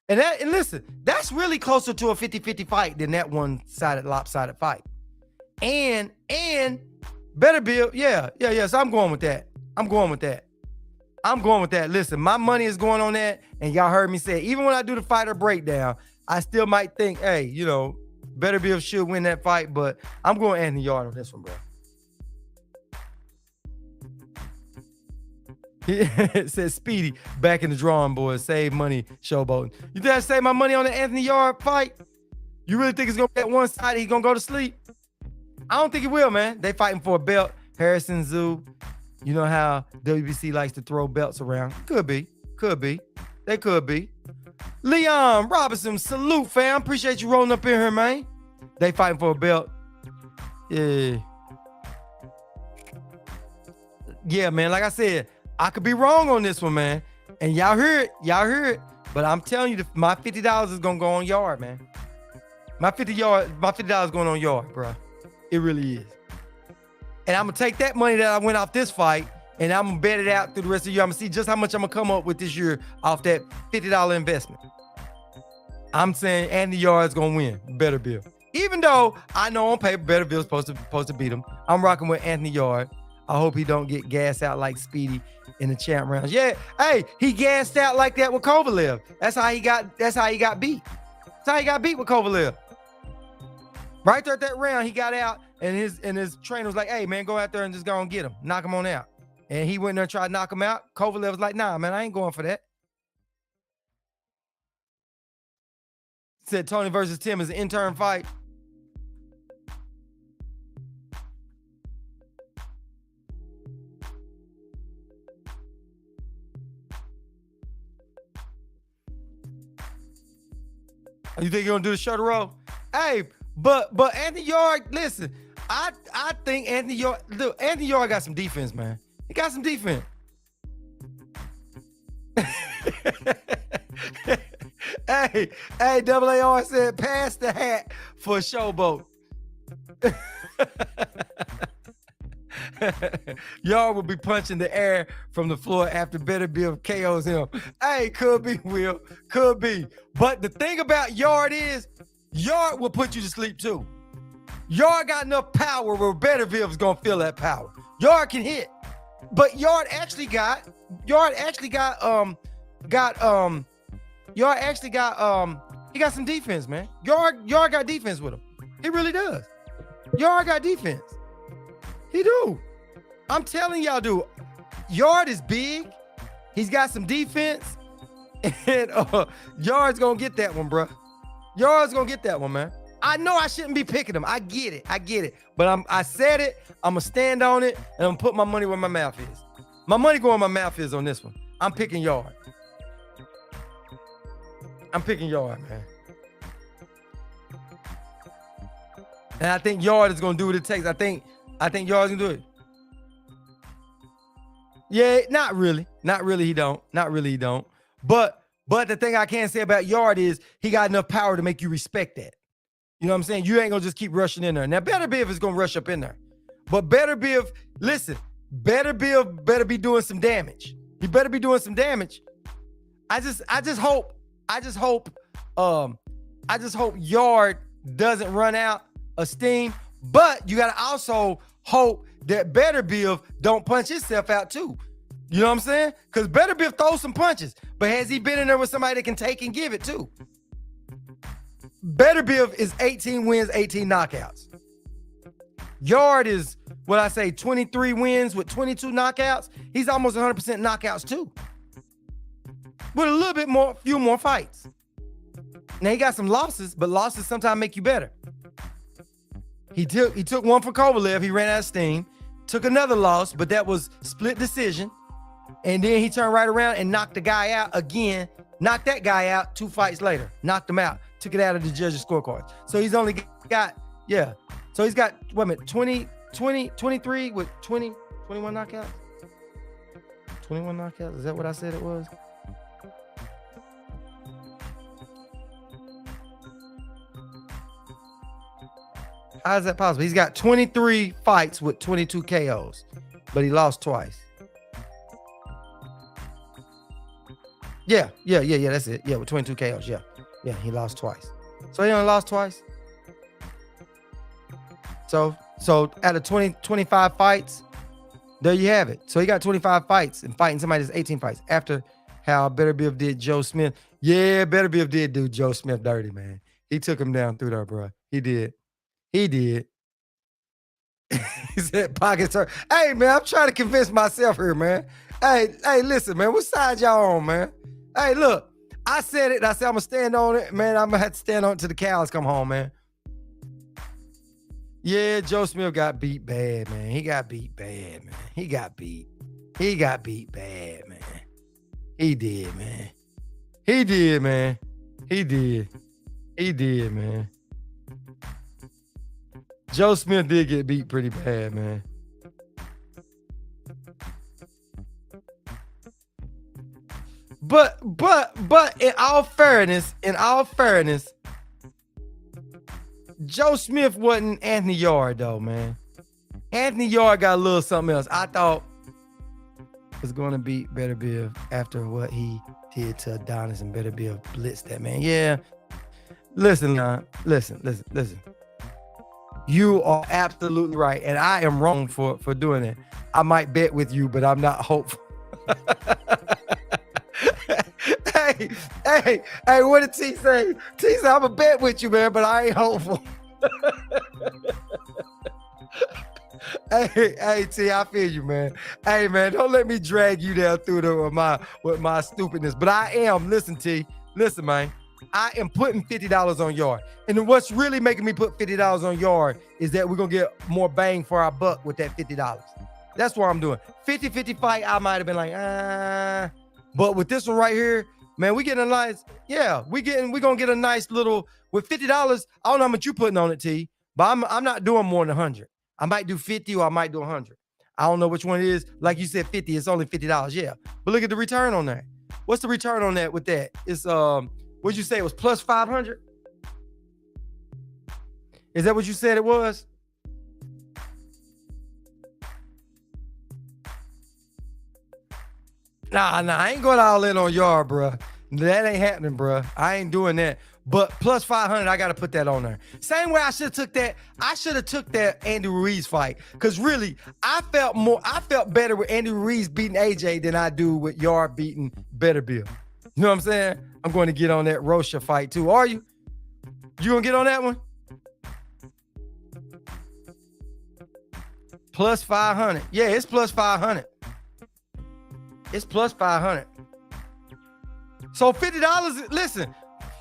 And listen, that's really closer to a 50-50 fight than that one-sided, lopsided fight. And Beterbiev, yeah. So I'm going with that. Listen, my money is going on that, and y'all heard me say, even when I do the fighter breakdown, I still might think, hey, you know, Beterbiev should win that fight, but I'm going Anthony Yard on this one, bro. It says Speedy back in the drawing board, save money, showboating. You think I save my money on the Anthony Yard fight? You really think it's gonna be at one side? He's gonna go to sleep? I don't think he will, man. They fighting for a belt. Harrison Zoo. You know how WBC likes to throw belts around. Could be. They could be. Leon Robinson, salute, fam. Appreciate you rolling up in here, man. They fighting for a belt. Yeah, man. Like I said, I could be wrong on this one, man. And y'all hear it. But I'm telling you, my $50 is gonna go on Yard, man. My $50 going on Yard, bro. It really is. And I'm gonna take that money that I went off this fight, and I'm gonna bet it out through the rest of the year. I'm gonna see just how much I'm gonna come up with this year off that $50 investment. I'm saying Anthony Yard's gonna win. Beterbiev. Even though I know on paper Beterbiev's supposed to beat him, I'm rocking with Anthony Yard. I hope he don't get gassed out like Speedy in the champ rounds. Yeah, hey, he gassed out like that with Kovalev. That's how he got beat. That's how he got beat with Kovalev. Right there at that round, he got out, and his trainer was like, hey, man, go out there and just go and get him. Knock him on out. And he went there and tried to knock him out. Kovalev was like, nah, man, I ain't going for that. Said Tony versus Tim is an intern fight. You think you're gonna do the shoulder roll? Hey, but Anthony Yard, listen, I think Anthony Yard got some defense, man. He got some defense. hey, AAR said pass the hat for Showboat. Y'all will be punching the air from the floor after Beterbiev KOs him. Hey, could be, Will. Could be. But the thing about Yard is, Yard will put you to sleep too. Yard got enough power where Beterbiev's gonna feel that power. Yard can hit. But Yard actually got he got some defense, man. Yard got defense with him. He really does. Yard got defense. He do. I'm telling y'all, dude. Yard is big. He's got some defense. And Yard's gonna get that one, bro. Yard's gonna get that one, man. I know I shouldn't be picking him. I get it. But I said it. I'm gonna stand on it, and I'm gonna put my money where my mouth is. My money going where my mouth is on this one. I'm picking Yard. I'm picking Yard, man. And I think Yard is gonna do what it takes. I think Yard's gonna do it. Yeah, not really. Not really, he don't. Not really, he don't. But the thing I can say about Yard is he got enough power to make you respect that. You know what I'm saying? You ain't gonna just keep rushing in there. Now, Better Biv is gonna rush up in there. But Better Biv, listen, Better Biv better be doing some damage. He better be doing some damage. I just hope Yard doesn't run out of steam. But you gotta also hope that Better Biv don't punch himself out too. You know what I'm saying? Because Better Biv throws some punches, but has he been in there with somebody that can take and give it too? Better Biv is 18 wins, 18 knockouts. Yard is, what I say, 23 wins with 22 knockouts. He's almost 100% knockouts too. With a little bit more, few more fights. Now he got some losses, but losses sometimes make you better. He took one for Kovalev. He ran out of steam. Took another loss, but that was split decision. And then he turned right around and knocked the guy out again. Knocked that guy out 2 fights later. Knocked him out. Took it out of the judges' scorecards. So he's only got, yeah. So he's got, wait a minute, 23 with 21 knockouts? 21 knockouts? Is that what I said it was? How is that possible? He's got 23 fights with 22 KOs, but he lost twice. Yeah, that's it. Yeah, with 22 KOs, yeah, he lost twice. So he only lost twice. So out of 25 fights, there you have it. So he got 25 fights and fighting somebody that's 18 fights. After how Better Biv did Joe Smith. Yeah, Better Biv did do Joe Smith dirty, man. He took him down through there, bro. He did. He said pockets hurt. Hey, man, I'm trying to convince myself here, man. Hey, listen, man. What side y'all on, man? Hey, look, I said it. I said I'm gonna stand on it, man. I'm gonna have to stand on it till the cows come home, man. Yeah, Joe Smith got beat bad, man. He got beat bad, man. He got beat bad, man. He did, man. He did, man. Joe Smith did get beat pretty bad, man. But in all fairness, Joe Smith wasn't Anthony Yard though, man. Anthony Yard got a little something else. I thought was going to beat Better Biv after what he did to Adonis, and Better Biv blitzed that man. Yeah. Listen. You are absolutely right, and I am wrong for doing it. I might bet with you, but I'm not hopeful. Hey, what did T say? T said, I'm a bet with you, man, but I ain't hopeful. Hey, T, I feel you, man. Hey, man, don't let me drag you down through there with my stupidness. But I am, listen, man. I am putting $50 on Yard. And what's really making me put $50 on Yard is that we're going to get more bang for our buck with that $50. That's what I'm doing. 50-50 fight, I might have been like, But with this one right here, man, we getting a nice, we're going to get a nice little, with $50, I don't know how much you putting on it, T, but I'm not doing more than 100. I might do 50 or I might do 100. I don't know which one it is. Like you said, 50, it's only $50, yeah. But look at the return on that. What's the return on that with that? It's, what'd you say? It was plus 500? Is that what you said it was? Nah, I ain't going all in on Yard, bruh. That ain't happening, bruh. I ain't doing that. But plus 500, I got to put that on there. Same way I should have took that. I should have took that Andy Ruiz fight. Because really, I felt better with Andy Ruiz beating AJ than I do with Yard beating Better Biv. You know what I'm saying? I'm going to get on that Rocha fight too. Are you? You going to get on that one? Plus 500. Yeah, it's plus 500. It's plus 500. So $50, listen,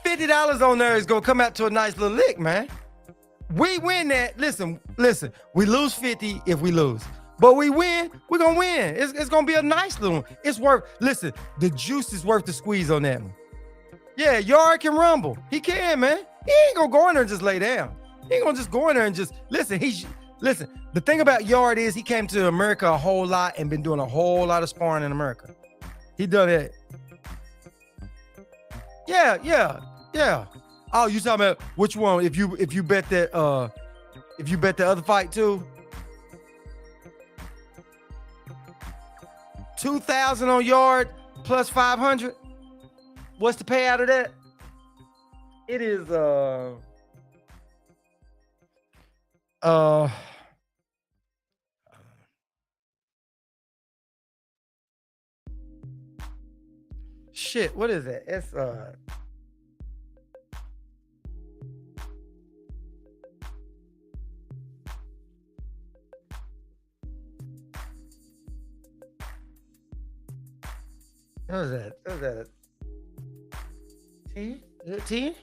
$50 on there is going to come out to a nice little lick, man. We win that. Listen, we lose 50 if we lose. But we win, we're gonna win. It's gonna be a nice little one. It's worth, listen, the juice is worth the squeeze on that one. Yeah, Yard can rumble. He can, man. He ain't gonna go in there and just lay down. He ain't gonna just go in there and just listen. Listen. The thing about Yard is he came to America a whole lot and been doing a whole lot of sparring in America. He done it. Yeah. Oh, you talking about which one? If you bet that if you bet the other fight too, 2,000 on Yard plus 500. What's the payout of that? It is shit, what is it? It's what is that? What is that? 10? Is it 10?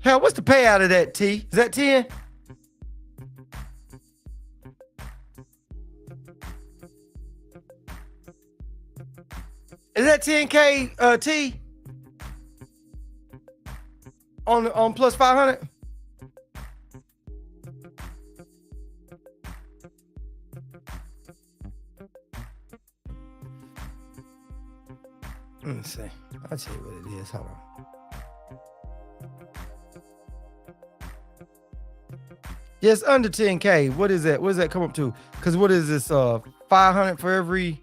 Hell, what's the payout of that, T? Is that 10? Is that 10K T? On plus 500? Let me see. I'll tell you what it is. Hold on. Yes, under 10K. What is that? What does that come up to? Because what is this? 500 for every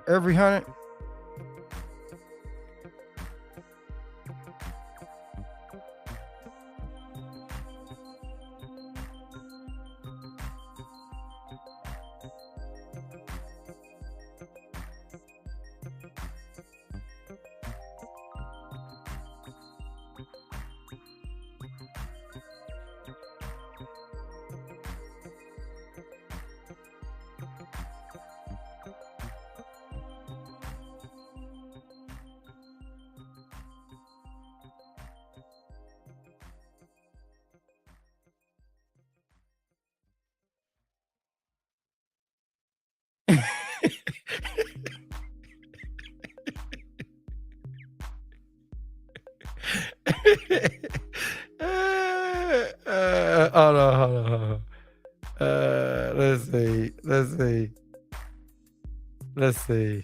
100? Hold on. Let's see.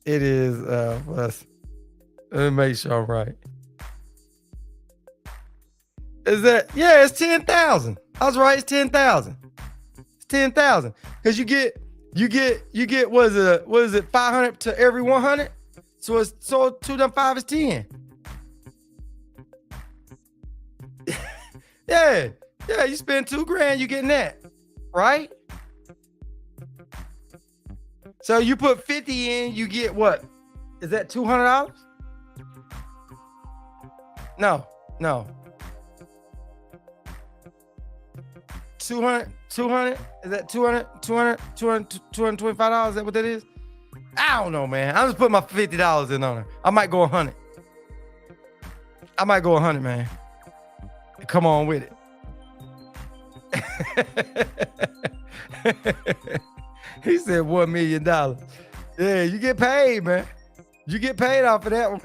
It is plus. Let me make sure I'm right. Is that, yeah, it's 10,000. I was right, it's 10,000. It's 10,000. Because you get what is it, 500 to every 100? So 2 times 5 is 10. Yeah, you spend $2,000, you getting that, right? So you put 50 in, you get what? Is that $200? No. 200? Is that $225? Is that what that is? I don't know, man. I'm just putting my $50 in on her. I might go 100. Man. Come on with it. He said $1 million. Yeah, you get paid, man. You get paid off of that one.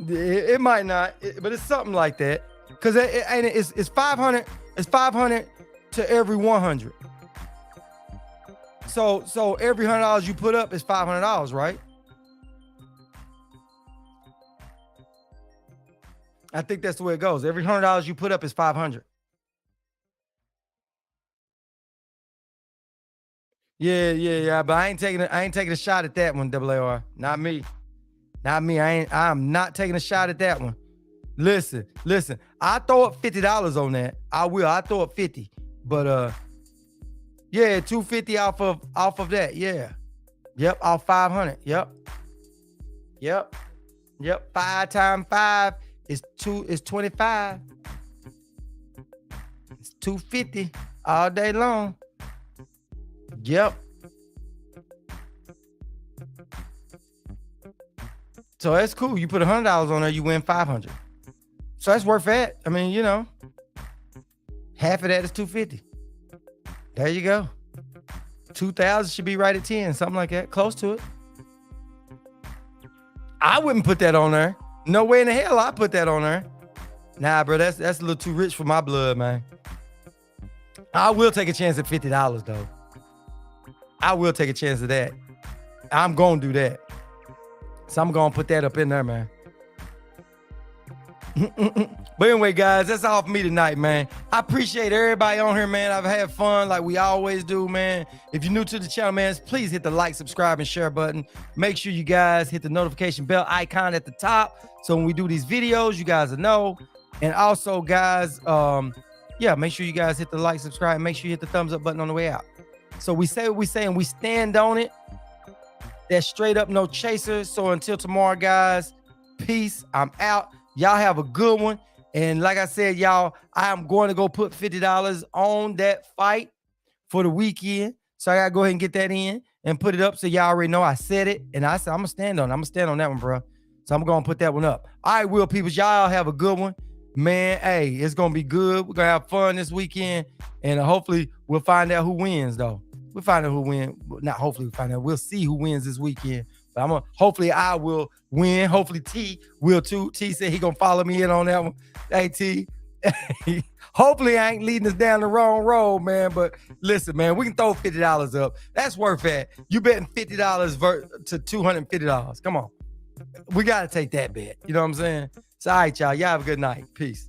It might not, but it's something like that. Because it's 500. It's 500 to every 100. So every $100 you put up is $500, right? I think that's the way it goes. Every $100 you put up is 500. Yeah. But I ain't taking a shot at that one, AAR. Not me. I'm not taking a shot at that one. Listen. I throw up $50 on that. I will. I throw up 50. But yeah, 250 off of that. Yeah. Yep. Off 500. Yep. 5 times 5 is 25. It's 250 all day long. Yep. So that's cool. You put $100 on there, you win 500. So that's worth that. I mean, you know, half of that is 250. There you go. 2,000 should be right at 10, something like that, close to it. I wouldn't put that on there. No way in the hell I put that on there. Nah, bro, that's a little too rich for my blood, man. I will take a chance at $50 though. I will take a chance at that. I'm gonna do that. So I'm gonna put that up in there, man. But anyway, guys, that's all for me tonight, man. I appreciate everybody on here, man. I've had fun like we always do, man. If you're new to the channel, man, please hit the like, subscribe, and share button. Make sure you guys hit the notification bell icon at the top. So when we do these videos, you guys will know. And also, guys, yeah, make sure you guys hit the like, subscribe, make sure you hit the thumbs up button on the way out. So we say what we say and we stand on it. That's straight up, no chasers. So until tomorrow, guys, peace. I'm out. Y'all have a good one. And like I said, y'all, I'm going to go put $50 on that fight for the weekend. So I got to go ahead and get that in and put it up so y'all already know I said it. And I said, I'm going to stand on it. I'm going to stand on that one, bro. So I'm going to put that one up. All right, Will people, y'all have a good one. Man, hey, it's going to be good. We're going to have fun this weekend. And hopefully we'll find out who wins, though. We'll find out who wins. Not hopefully we'll find out. We'll see who wins this weekend. But hopefully I will win. Hopefully T will too. T said he gonna follow me in on that one. Hey T, hopefully I ain't leading us down the wrong road, man. But listen, man, we can throw $50 up. That's worth that. You betting $50 to $250. Come on, we gotta take that bet. You know what I'm saying? So all right, y'all have a good night. Peace.